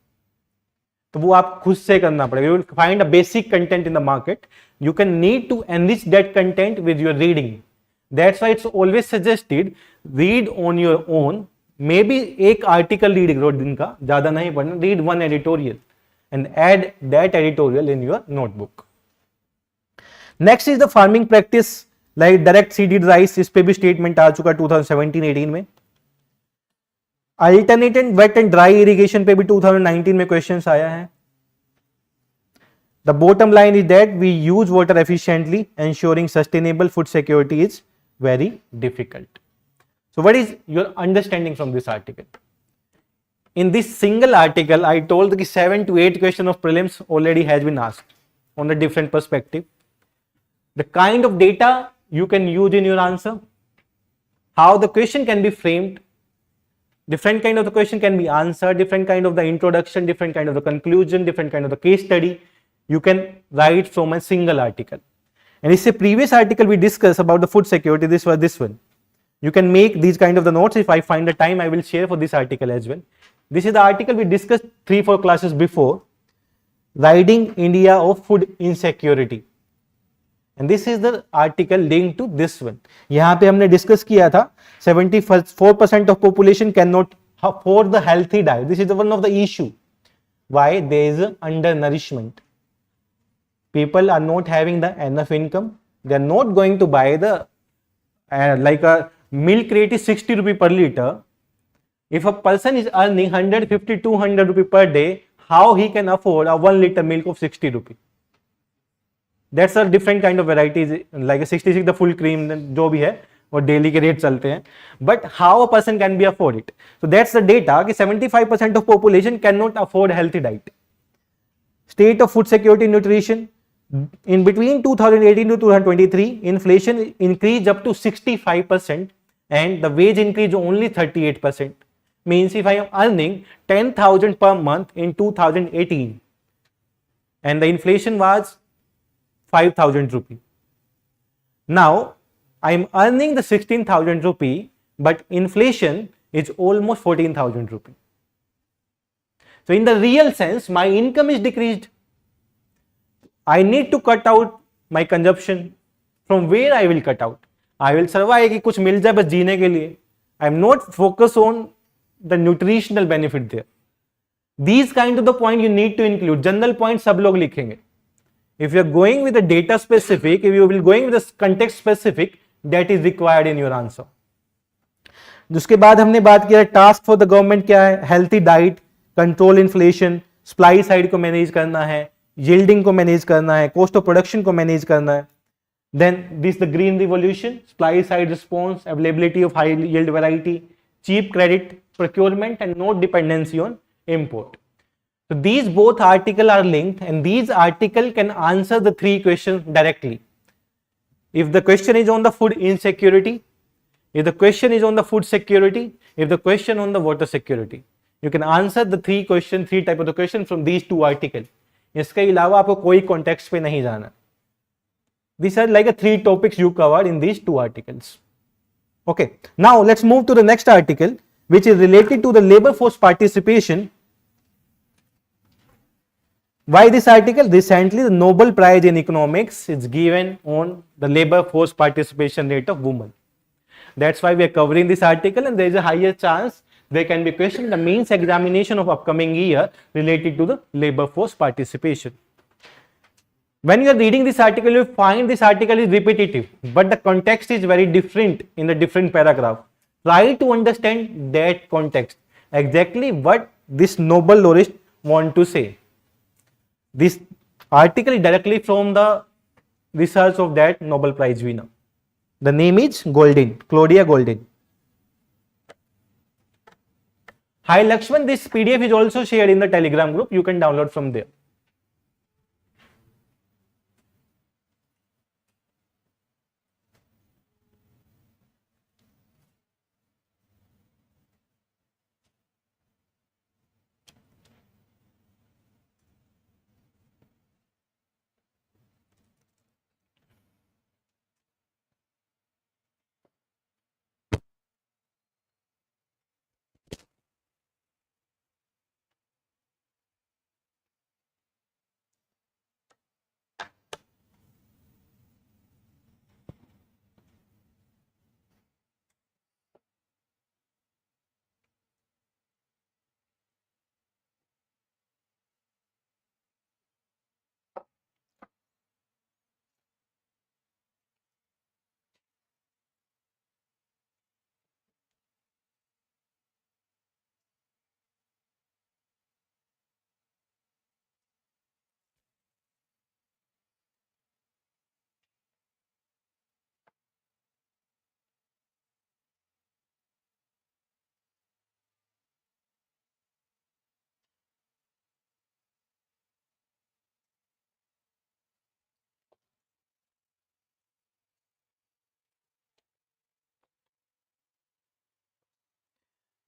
तो वो आप खुद से करना पड़ेगा. You will find a basic content in the market. You can need to enrich that content with your reading. That's why it's always suggested read on your own. Maybe एक article read करो दिन का, ज़्यादा नहीं पढ़ना. Read one editorial and add that editorial in your notebook. Next is the farming practice like direct seeded rice. इस पे भी statement आ चुका 2017-18 में. Alternating wet and dry irrigation पे भी 2019 में questions आया है. The bottom line is that we use water efficiently, ensuring sustainable food security is very difficult. So what is your understanding from this article? In this single article, I told that 7 to 8 questions of prelims already has been asked on a different perspective. The kind of data you can use in your answer, how the question can be framed, different kind of the question can be answered, different kind of the introduction, different kind of the conclusion, different kind of the case study, you can write from a single article. And it's a previous article we discussed about the food security, this was this one. You can make these kind of the notes. If I find the time, I will share for this article as well. This is the article we discussed 3-4 classes before, Ridding India of Food Insecurity. And this is the article linked to this one. यहाँ पे हमने discuss किया था 74% of population cannot afford the healthy diet. This is the one of the issue. Why? There is undernourishment. People are not having the enough income. They are not going to buy the like a milk rate is 60 rupee per liter. If a person is earning 150-200 rupee per day, how he can afford a 1 liter milk of 60 rupee? That's a different kind of varieties, like a 66 the full cream जो भी है और daily के rate चलते हैं. But how a person can be afford it? So that's the data कि 75% of population cannot afford healthy diet. State of food security and nutrition. In between 2018 to 2023, inflation increased up to 65% and the wage increase only 38%. Means if I am earning 10,000 per month in 2018 and the inflation was 5,000 rupee. Now I am earning the 16,000 rupee, but inflation is almost 14,000 rupee. So in the real sense, my income is decreased. I need to cut out my consumption from where I will cut out, I will survive कि कुछ मिल जाए बस जीने के लिए, I am not focus on the nutritional benefit there. These kind of the point you need to include. General point सब लोग लिखेंगे. If you are going with the data specific, if you will going with the context specific, that is required in your answer. उसके बाद हमने बात किया task for the government क्या है, healthy diet, control inflation, supply side को manage करना है, यील्डिंग को मैनेज करना है, कॉस्ट ऑफ प्रोडक्शन को मैनेज करना है. Then this the green revolution, supply side response, availability of high yield variety, cheap credit procurement and no dependency on import. So these both articles are linked and these articles can answer the three questions directly. If the question is on the food insecurity, if the question is on the food security, if the question on the water security, you can answer the three type of the question from these two articles. इसके अलावा आपको कोई context पे नहीं जाना. These are like a three topics you covered in these two articles. Okay, now let's move to the next article, which is related to the labor force participation. Why this article? Recently, the Nobel Prize in Economics is given on the labor force participation rate of women. That's why we are covering this article, and there is a higher chance there can be question in the means examination of upcoming year related to the labor force participation. When you are reading this article, you find this article is repetitive, but the context is very different in the different paragraph. Try to understand that context, exactly what this Nobel laureate want to say. This article is directly from the research of that Nobel Prize winner. The name is Goldin, Claudia Goldin. Hi Lakshman, this PDF is also shared in the Telegram group. You can download from there.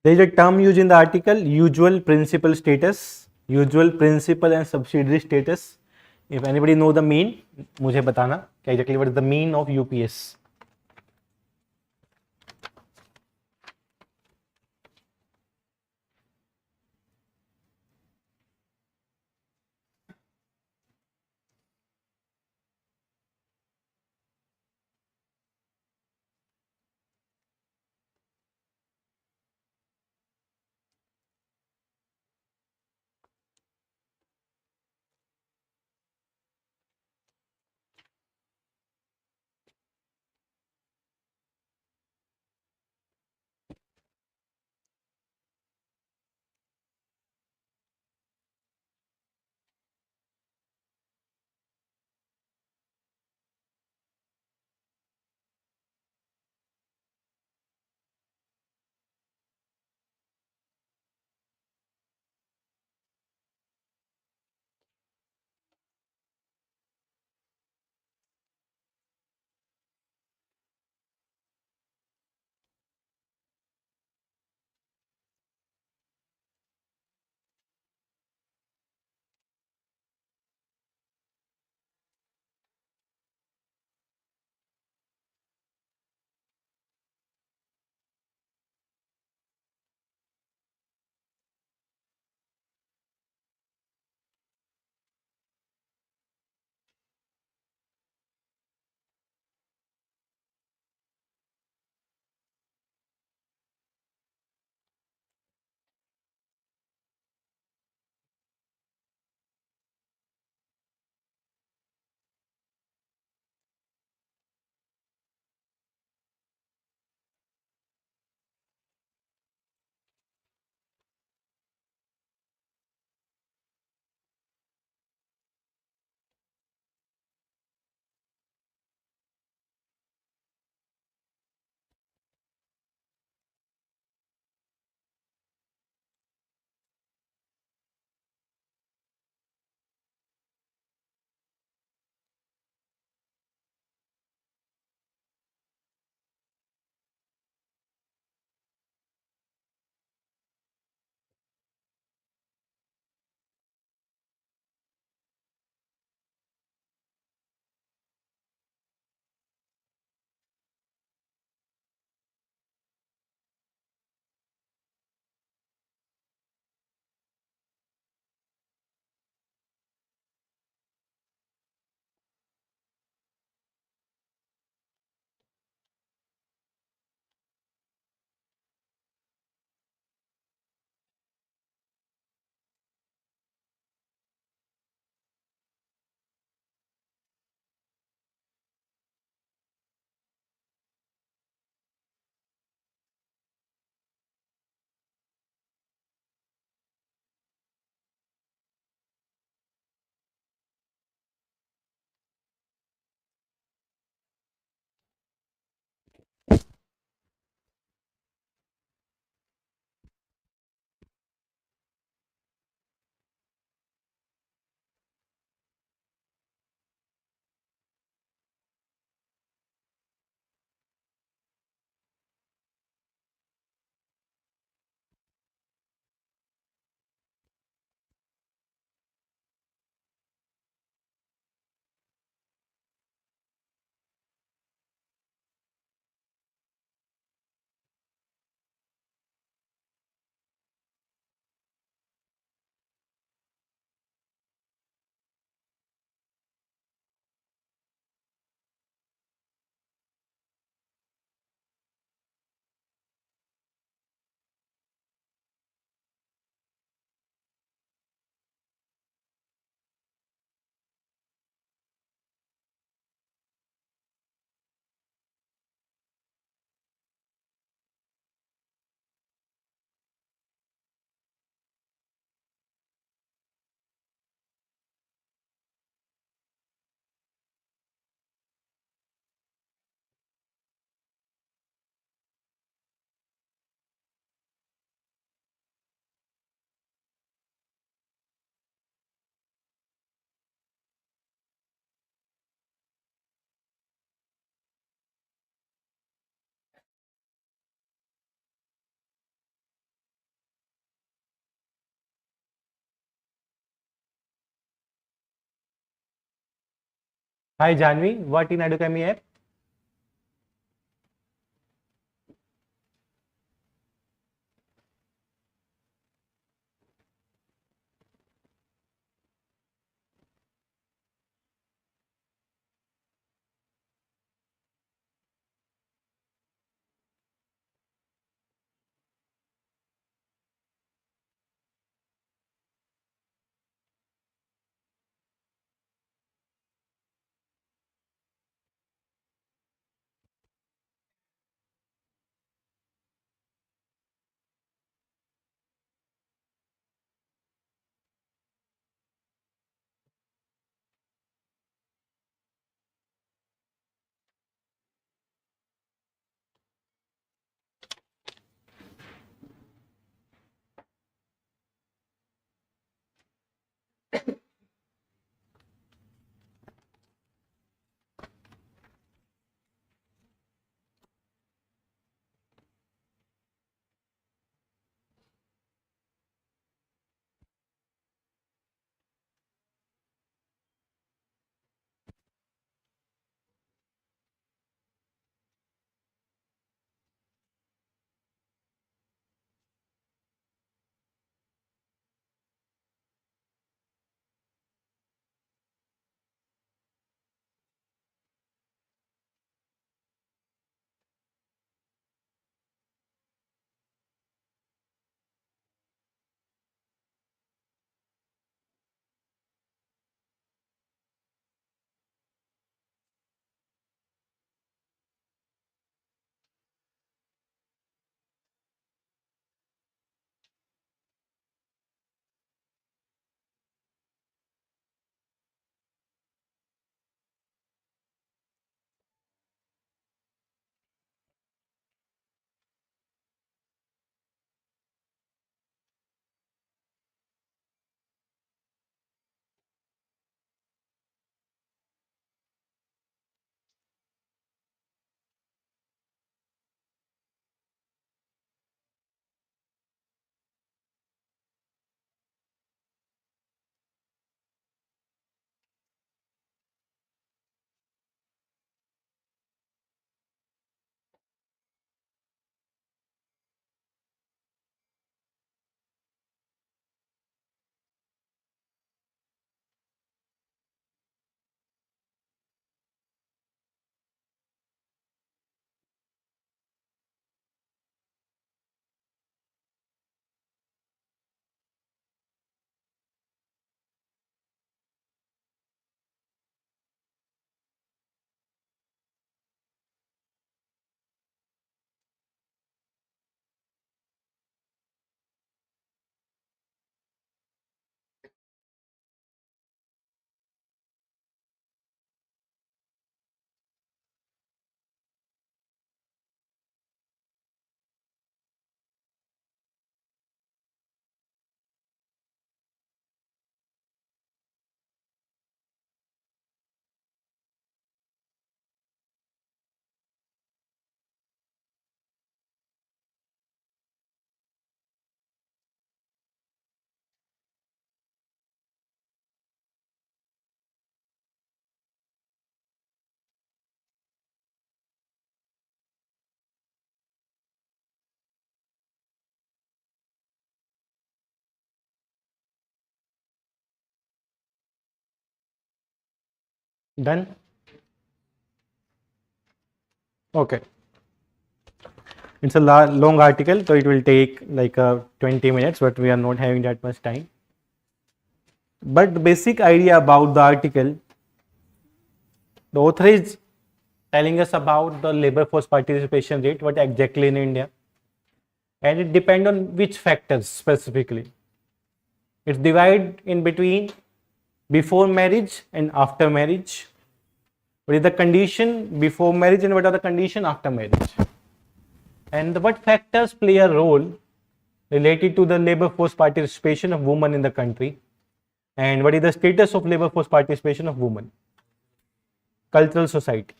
There is a term used in the article, usual principal status, usual principal and subsidiary status. If anybody know the mean, मुझे बताना क्या exactly what is the mean of UPS. Hi Janvi, what in Edukemy app? Done? Okay. It's a long article, so it will take like 20 minutes, but we are not having that much time. But the basic idea about the article, the author is telling us about the labor force participation rate, what exactly in India, and it depends on which factors specifically. It's divided in between before marriage and after marriage. What is the condition before marriage and what are the condition after marriage? And what factors play a role related to the labor force participation of women in the country? And what is the status of labor force participation of women? Cultural society.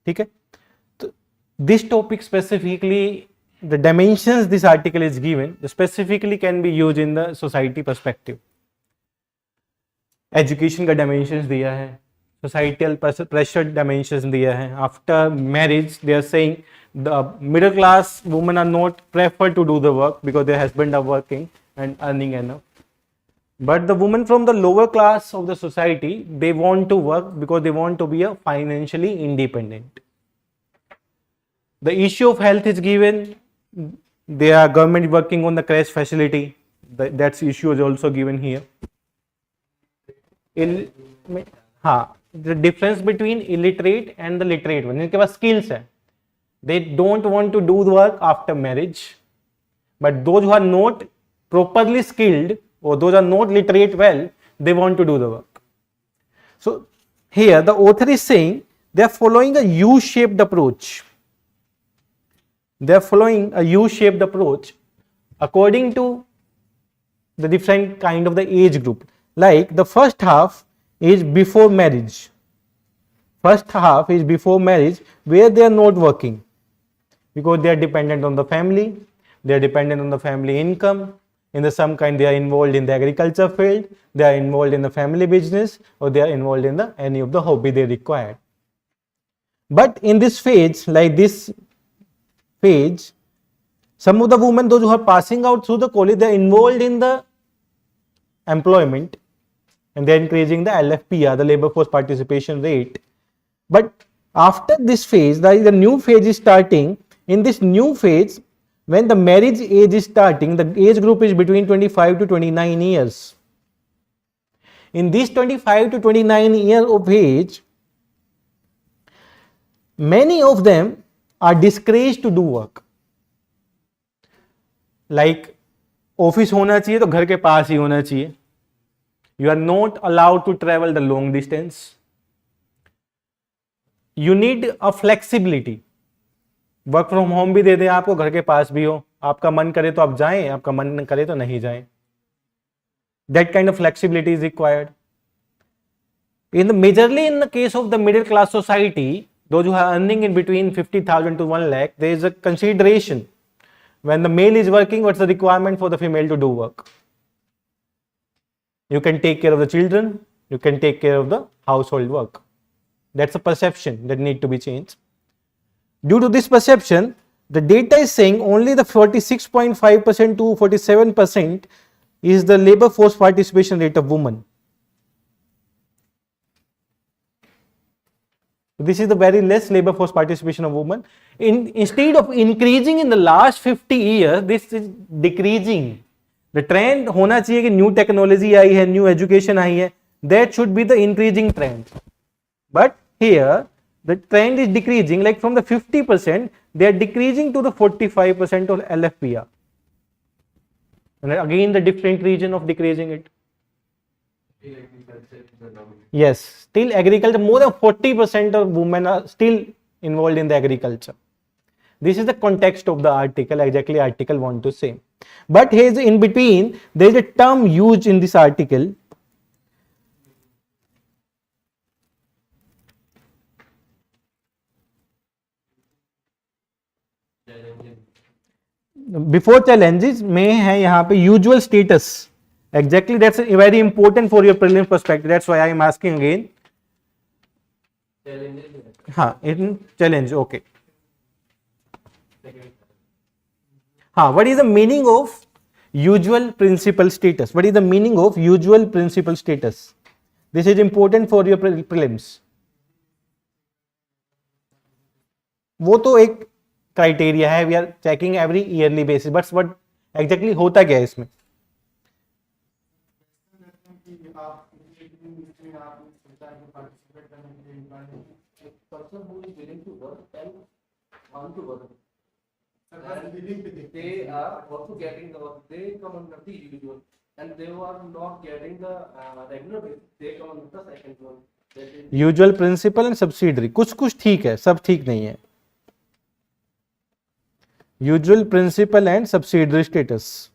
ठीक है? तो this topic specifically, the dimensions this article is given specifically can be used in the society perspective. Education का dimensions दिया है, societal pressure dimension दिया है. After marriage they are saying the middle class women are not prefer to do the work because their husband are working and earning enough. But the women from the lower class of the society, they want to work because they want to be a financially independent. The issue of health is given. They are government working on the crash facility. That's issue is also given here. The difference between illiterate and the literate one. इनके पास skills है. They don't want to do the work after marriage. But those who are not properly skilled or those are not literate well, they want to do the work. So here the author is saying they are following a U-shaped approach. They are following a U-shaped approach according to the different kind of the age group. Like the first half is before marriage. First half is before marriage where they are not working because they are dependent on the family. They are dependent on the family income. In the some kind they are involved in the agriculture field, they are involved in the family business, or they are involved in the any of the hobby they require. But in this phase, like this phase, some of the women, those who are passing out through the college, they are involved in the employment and they are increasing the LFPR, the labor force participation rate. But after this phase, the new phase is starting. In this new phase, when the marriage age is starting, the age group is between 25 to 29 years. In this 25 to 29 year of age, many of them are discouraged to do work. Like office होना चाहिए तो घर के पास ही होना चाहिए. You are not allowed to travel the long distance. You need a flexibility. Work from home भी दे दें आपको, घर के पास भी हो, आपका मन करे तो आप जाएं, आपका मन न करे तो नहीं जाएं. That kind of flexibility is required. Majorly in the case of the middle class society, those who are earning in between 50,000 to 1 lakh, there is a consideration. When the male is working, what's the requirement for the female to do work? You can take care of the children, you can take care of the household work. That's a perception that need to be changed. Due to this perception, the data is saying only the 46.5% to 47% is the labor force participation rate of women. This is the very less labor force participation of women. Instead of increasing in the last 50 years, this is decreasing. The trend होना चाहिए कि new technology आई है, new education आई है. That should be the increasing trend. But here, the trend is decreasing. Like from the 50%, they are decreasing to the 45% of LFPR. And again, the different region of decreasing it. Yes, still agriculture, more than 40% of women are still involved in the agriculture. This is the context of the article, exactly article want to say. But here in between, there is a term used in this article. Before challenges में है यहाँ पे usual status. Exactly, that's very important for your prelims perspective. That's why I am asking again. हाँ, in challenge, okay. हाँ, what is the meaning of usual principal status? What is the meaning of usual principal status? This is important for your prelims. वो तो एक criteria है, we are checking every yearly basis. But what exactly होता क्या है इसमें? They are also getting the work. They come under the usual, and they are not getting the regular basis. They come under the second one. Usual principal and subsidiary. कुछ कुछ ठीक है, सब ठीक नहीं है. Usual principal and subsidiary status.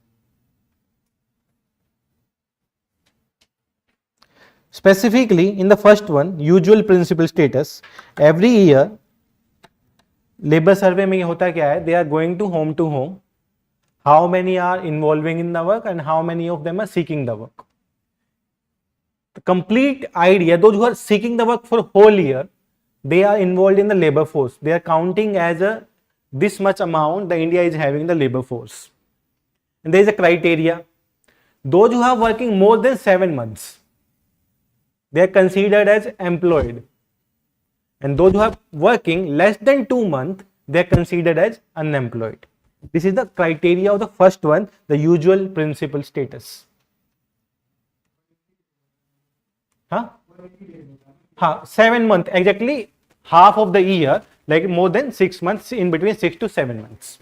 Specifically, in the first one, usual principal status, every year, labor survey में होता क्या है? They are going to home. How many are involving in the work and how many of them are seeking the work? The complete idea, those who are seeking the work for whole year, they are involved in the labor force. They are counting as a this much amount the India is having the labor force. And there is a criteria. Those who are working more than 7 months, they are considered as employed. And those who are working less than 2 months, they are considered as unemployed. This is the criteria of the first one, the usual principal status. 7 months, exactly half of the year, like more than 6 months, in between 6 to 7 months.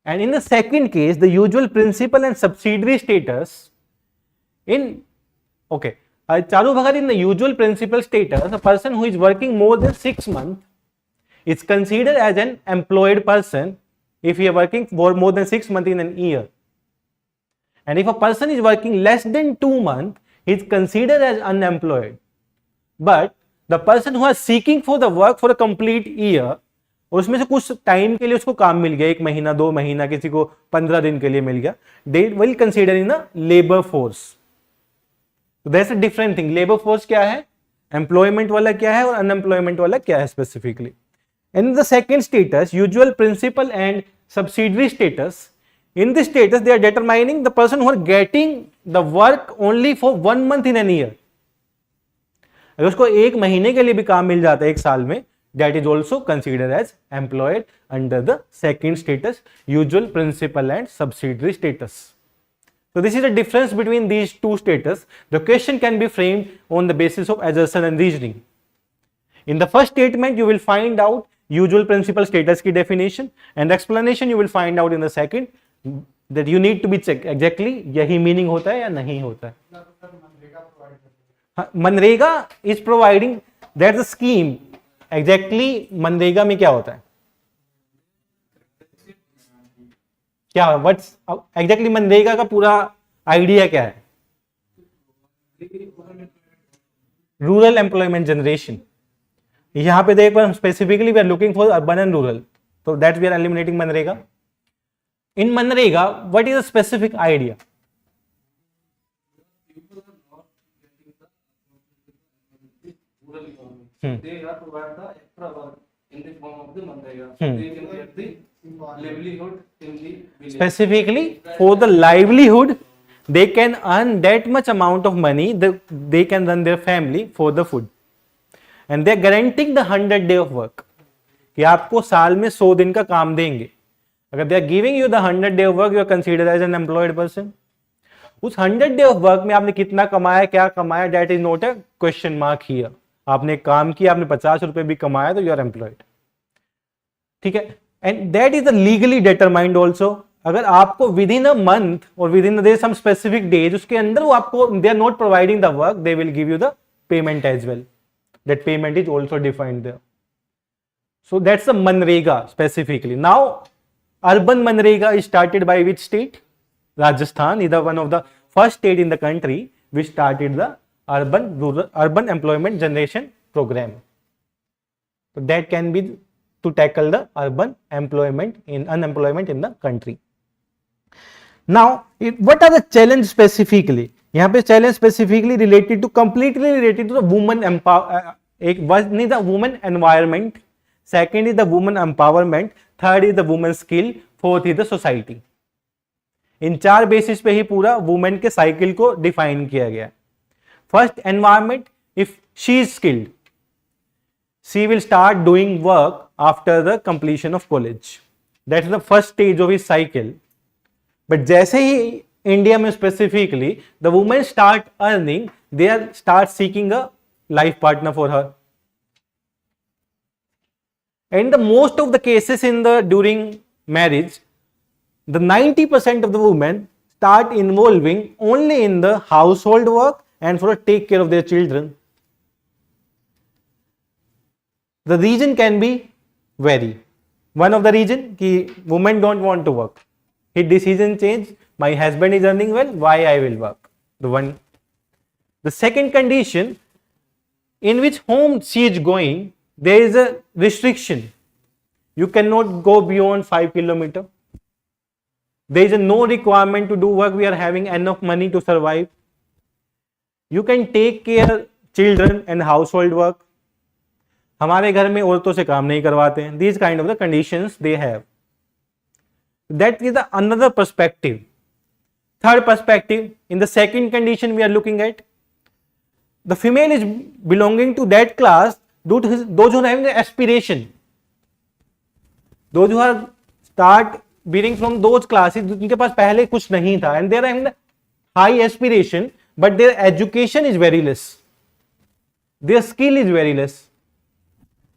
And in the second case, the usual principal and subsidiary status, in the usual principal status, a person who is working more than 6 months is considered as an employed person if he is working for more than 6 months in an year. And if a person is working less than 2 months, he is considered as unemployed. But the person who is seeking for the work for a complete year, उसमें से कुछ time के लिए उसको काम मिल गया, 1 महीना 2 महीना, किसी को 15 दिन के लिए मिल गया, they will consider in a labor force. So that's a different thing. Labor force क्या है, employment वाला क्या है और unemployment वाला क्या है specifically. And the second status, usual principal and subsidiary status, in this status they are determining the person who are getting the work only for 1 month in an year. अगर उसको 1 महीने के लिए भी काम मिल जाता है 1 साल में, that is also considered as employed under the second status, usual principal and subsidiary status. So this is the difference between these two status. The question can be framed on the basis of assertion and reasoning. In the first statement you will find out usual principal status की definition, and explanation you will find out in the second, that you need to be checked exactly यही meaning होता है या नहीं होता है. MNREGA is providing, that's the scheme. Exactly MNREGA में क्या होता है, क्या व्हाट्स एग्जैक्टली मनरेगा का पूरा आइडिया क्या है? Rural employment generation. यहां पे देखो हम specifically we are looking for urban and rural, तो that we are eliminating MNREGA. In MNREGA what is the specific idea? They are provide the extra work in the form of the Manrega. They can get the livelihood in the village. Specifically for the livelihood, they can earn that much amount of money that they can run their family for the food. And they are guaranteeing the 100 day of work. कि आपको साल में 100 दिन का काम देंगे. अगर they are giving you the 100 day of work, you are considered as an employed person. उस 100 day of work में आपने कितना कमाया, क्या कमाया, that is not a question mark here. आपने काम किया, आपने 50 रुपए भी कमाया, तो यू आर एम्प्लॉयड. ठीक है. And that is legally determined also. अगर आपको विद इन अ मंथ और with in some specific days, उसके अंदर वो आपको, दे are not providing the work, they will give you the payment as well. That payment is also defined there. So that's the MNREGA specifically. Now urban MNREGA is started by which state? Rajasthan is the one of the first state in the country which started the urban employment generation program. So that can be to tackle the urban unemployment in the country. Now what are the challenge specifically? यहाँ पे challenge specifically completely related to the woman one is the woman environment, second is the woman empowerment, third is the woman skill, fourth is the society. In 4 basis पे ही पूरा women के cycle को define किया गया. First, environment. If she is skilled, she will start doing work after the completion of college. That's the first stage of his cycle. But जैसे ही India में specifically the women start earning, they start seeking a life partner for her. And the most of the cases during marriage, the 90% of the women start involving only in the household work and for take care of their children. The reason can be vary. One of the reason ki women don't want to work. His decision change. My husband is earning well. Why I will work? The one. The second condition, in which home she is going, there is a restriction. You cannot go beyond 5 kilometers. There is no requirement to do work. We are having enough money to survive. You can take care children and household work, हमारे घर में औरतों से काम नहीं करवाते हैं, these kind of the conditions they have. That is the another perspective. Third perspective, in the second condition we are looking at, the female is belonging to that class, those who are having the aspiration, those who are start being from those classes जिनके पास पहले कुछ नहीं था, and they are having the high aspiration but their education is very less, their skill is very less,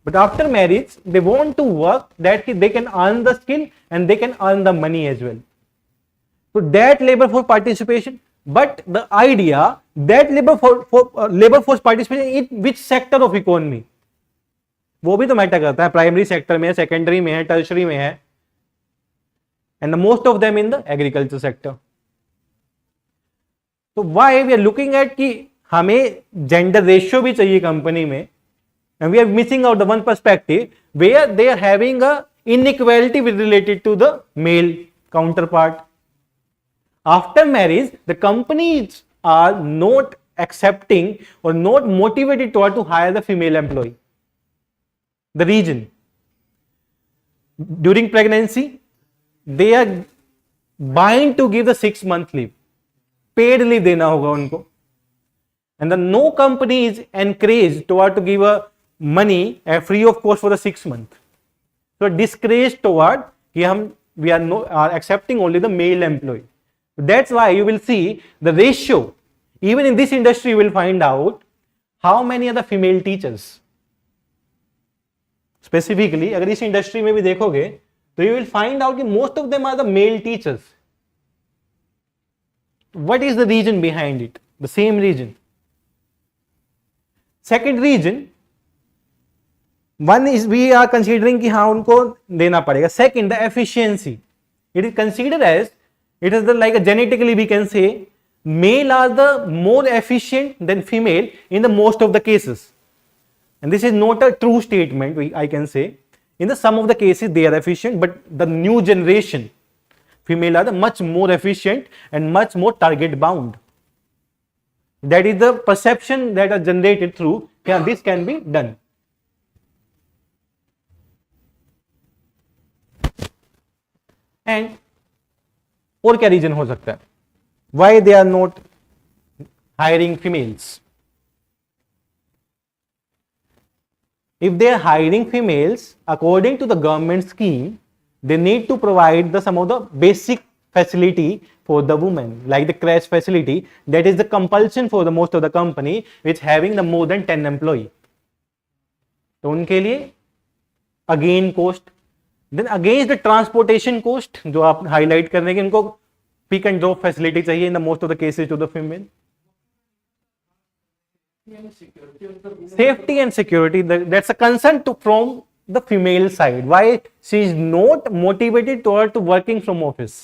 but after marriage they want to work that they can earn the skill and they can earn the money as well. So that labor force participation, but the idea that labor force participation in which sector of economy, वो भी तो matter करता है, primary sector में है, secondary में है, tertiary में है, and the most of them in the agriculture sector. So why we are looking at कि हमें जेंडर रेशियो भी चाहिए कंपनी में, and we are missing out the one perspective where they are having a inequality with related to the male counterpart. After marriage, the companies are not accepting or not motivated toward to hire the female employee. The reason, during pregnancy they are bound to give the 6-month leave, paid leave देना होगा उनको, and the no company is encouraged toward to give a money free of cost for the 6 month. So discouraged toward we are accepting only the male employee. That's why you will see the ratio, even in this industry you will find out how many are the female teachers. Specifically अगर इस industry में भी देखोगे तो you will find out that most of them are the male teachers. What is the reason behind it? The same reason. Second reason, one is we are considering कि हाँ उनको देना पड़ेगा. Second, the efficiency. It is considered as, it is the like a genetically we can say male are the more efficient than female in the most of the cases, and this is not a true statement. I can say in the some of the cases they are efficient, but the new generation female are the much more efficient and much more target bound. That is the perception that are generated through this can be done. And और क्या reason हो सकता है why they are not hiring females? If they are hiring females according to the government scheme, they need to provide some of the basic facility for the women, like the crash facility. That is the compulsion for the most of the company which having the more than 10 employee. तो उनके लिए again cost, then against the transportation cost जो आप highlight कर रहे हैं, इनको pick and drop facility चाहिए in the most of the cases to the female. Safety and security, that's a concern from the female side. Why she is not motivated toward to working from office?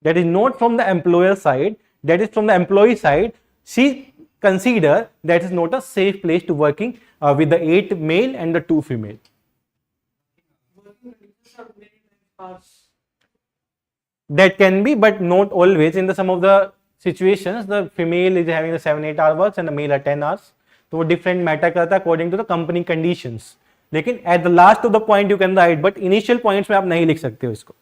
That is not from the employer side, that is from the employee side. She consider that is not a safe place to working with the 8 male and the 2 female. That can be, but not always. In the some of the situations the female is having the 7-8 hour works and the male are 10 hours. तो वो different matter करता है according to the company conditions. लेकिन at the last of the point you can write, but initial points में आप नहीं लिख सकते हो इसको.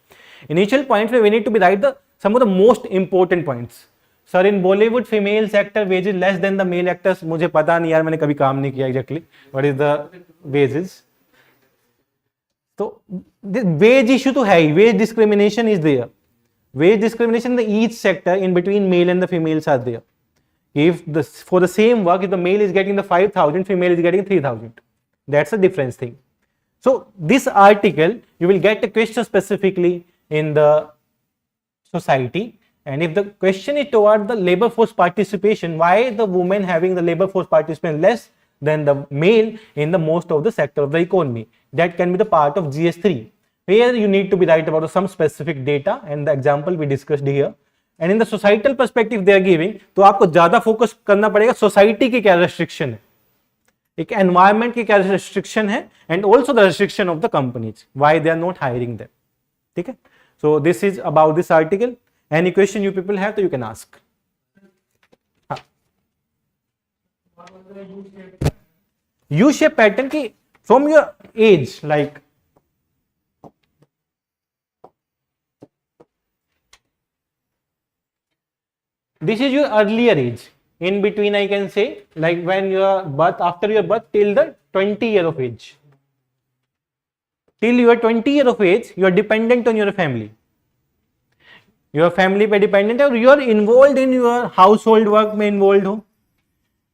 Initial points में we need to be write the some of the most important points. Sir, in Bollywood female actor wages less than the male actors. मुझे पता नहीं यार, मैंने कभी काम नहीं किया exactly. What is the wages? तो wage issue तो है ही, wage discrimination is there. Wage discrimination in the each sector in between male and the females are there. If for the same work, if the male is getting the 5,000, female is getting 3,000, that's a difference thing. So this article you will get a question specifically in the society, and if the question is toward the labor force participation, why the women having the labor force participation less than the male in the most of the sector of the economy, that can be the part of GS3. Here you need to be right about some specific data and the example we discussed here. And in the societal perspective they are giving, तो आपको ज्यादा focus करना पड़ेगा society की क्या restriction है, एक environment की क्या रेस्ट्रिक्शन है, and also the restriction of the companies why they are not hiring them. ठीक है, so this is about this article. Any question you people have तो you can ask. U shape pattern की from your age, like this is your earlier age. In between, I can say, like when your birth, after your birth till the 20 year of age. Till you are 20 year of age, you are dependent on your family. Your family पे dependent है और you are involved in your household work में involved हो.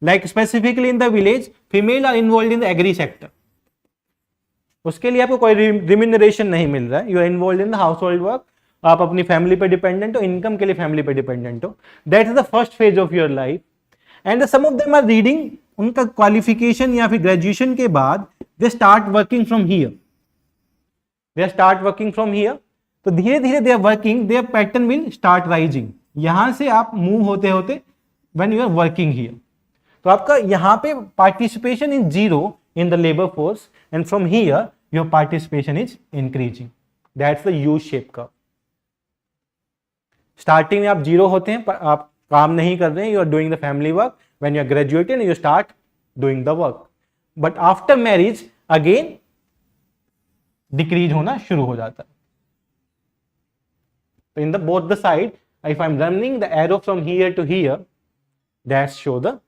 Like specifically in the village, female are involved in the agri sector. उसके लिए आपको कोई remuneration नहीं मिल रहा है. You are involved in the household work. आप अपनी फैमिली पे डिपेंडेंट हो, इनकम के लिए फैमिली पे डिपेंडेंट हो. That is the first phase of your life. And some of them are reading, उनका क्वालिफिकेशन या फिर ग्रेजुएशन के बाद they start working from here. They start working from here. तो धीरे धीरे they are working, their pattern will start rising. यहां से आप मूव होते होते when you are working here, तो आपका यहां पे participation is zero in the labour force, and from here your participation is increasing. That's the U shape curve. Starting में आप जीरो होते हैं, आप काम नहीं कर रहे हैं, you are doing the family work. When you are graduated you start doing the work, but after marriage again decrease होना शुरू हो जाता है. तो in the both the side, if I am running the arrow from here to here, that's show the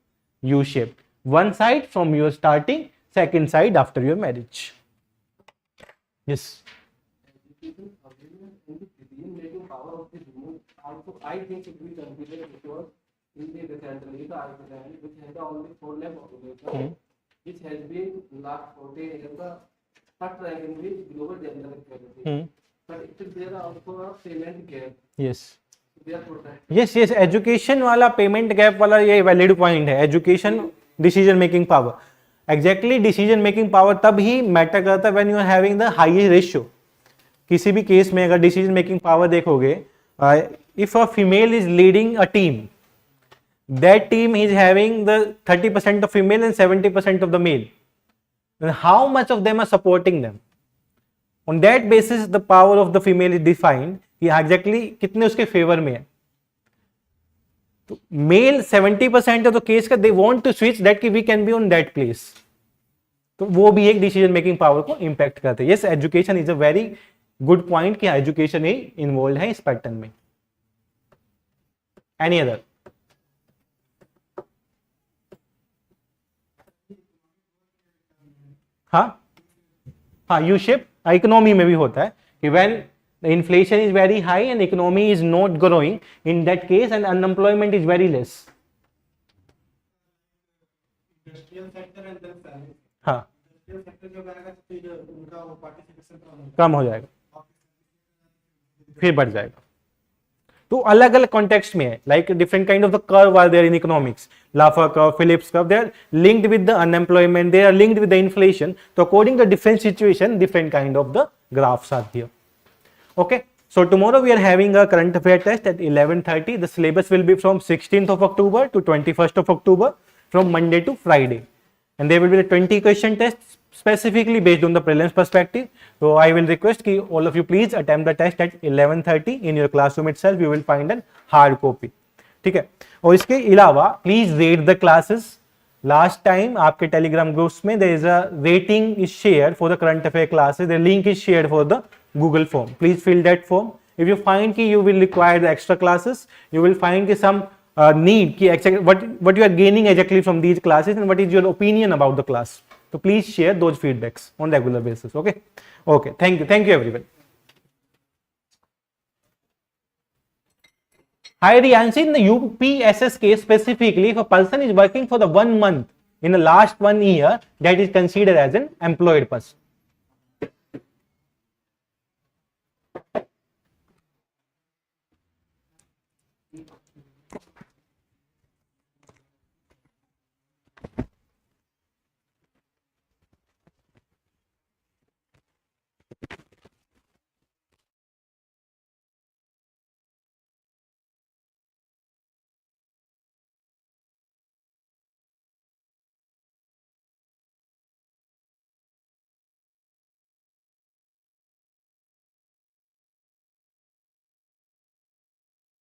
U shape. One side from your starting, second side after your marriage. Yes. Also, I think it will be considered because in the recently the Iceland, which has the only 4 lakh population, which has been last 40 years the first rank in the global gender equality. But it is there also a payment gap. Yes. Therefore, yes, yes. Education वाला payment gap वाला ये valid point है. Education decision making power, exactly decision making power तब ही matter करता है when you are having the highest ratio. किसी भी केस में अगर डिसीजन मेकिंग पावर देखोगे, if a female is leading a team, that team is having the 30% of female and 70% of the male, then how much of them are supporting them? On that basis the power of the female is defined कि exactly कितने उसके favour में है. तो mail 70% of the case का they want to switch that कि we can be on that place. तो वो भी एक डिसीजन मेकिंग पावर को इंपैक्ट करते हैं. Yes, education is a very good point कि एजुकेशन ही इन्वॉल्व है इस पैटर्न में. Any other? हाँ, यू शेप इकोनॉमी में भी होता है कि when the inflation is very high and economy is not growing, in that case and unemployment is very less. हाँ, कम हो जाएगा, फिर बढ़ जाएगा. तो अलग अलग कॉन्टेक्स्ट में है. Like different kind of the curve are there in economics. Laffer curve, Phillips curve, they are linked with the unemployment, they are linked with the inflation. तो according to different situation, different kind of the graphs are here. Okay, so tomorrow we are having a current affair test at 11:30. The syllabus will be from 16th of October to 21st of October, from Monday to Friday, and there will be the 20 question tests specifically based on the prelims perspective. So I will request कि all of you please attempt the test at 11:30 in your classroom itself. You will find an hard copy. ठीक है. और इसके अलावा please rate the classes. Last time आपके telegram groups में there is a rating is shared for the current affair classes. The link is shared for the Google form. Please fill that form. If you find कि you will require the extra classes, you will find कि some need कि what you are gaining exactly from these classes and what is your opinion about the class. So please share those feedbacks on regular basis. Okay. Okay. Thank you everyone. Hi Riyanshi, in the UPSS case specifically, if a person is working for the 1 month in the last 1 year, that is considered as an employed person.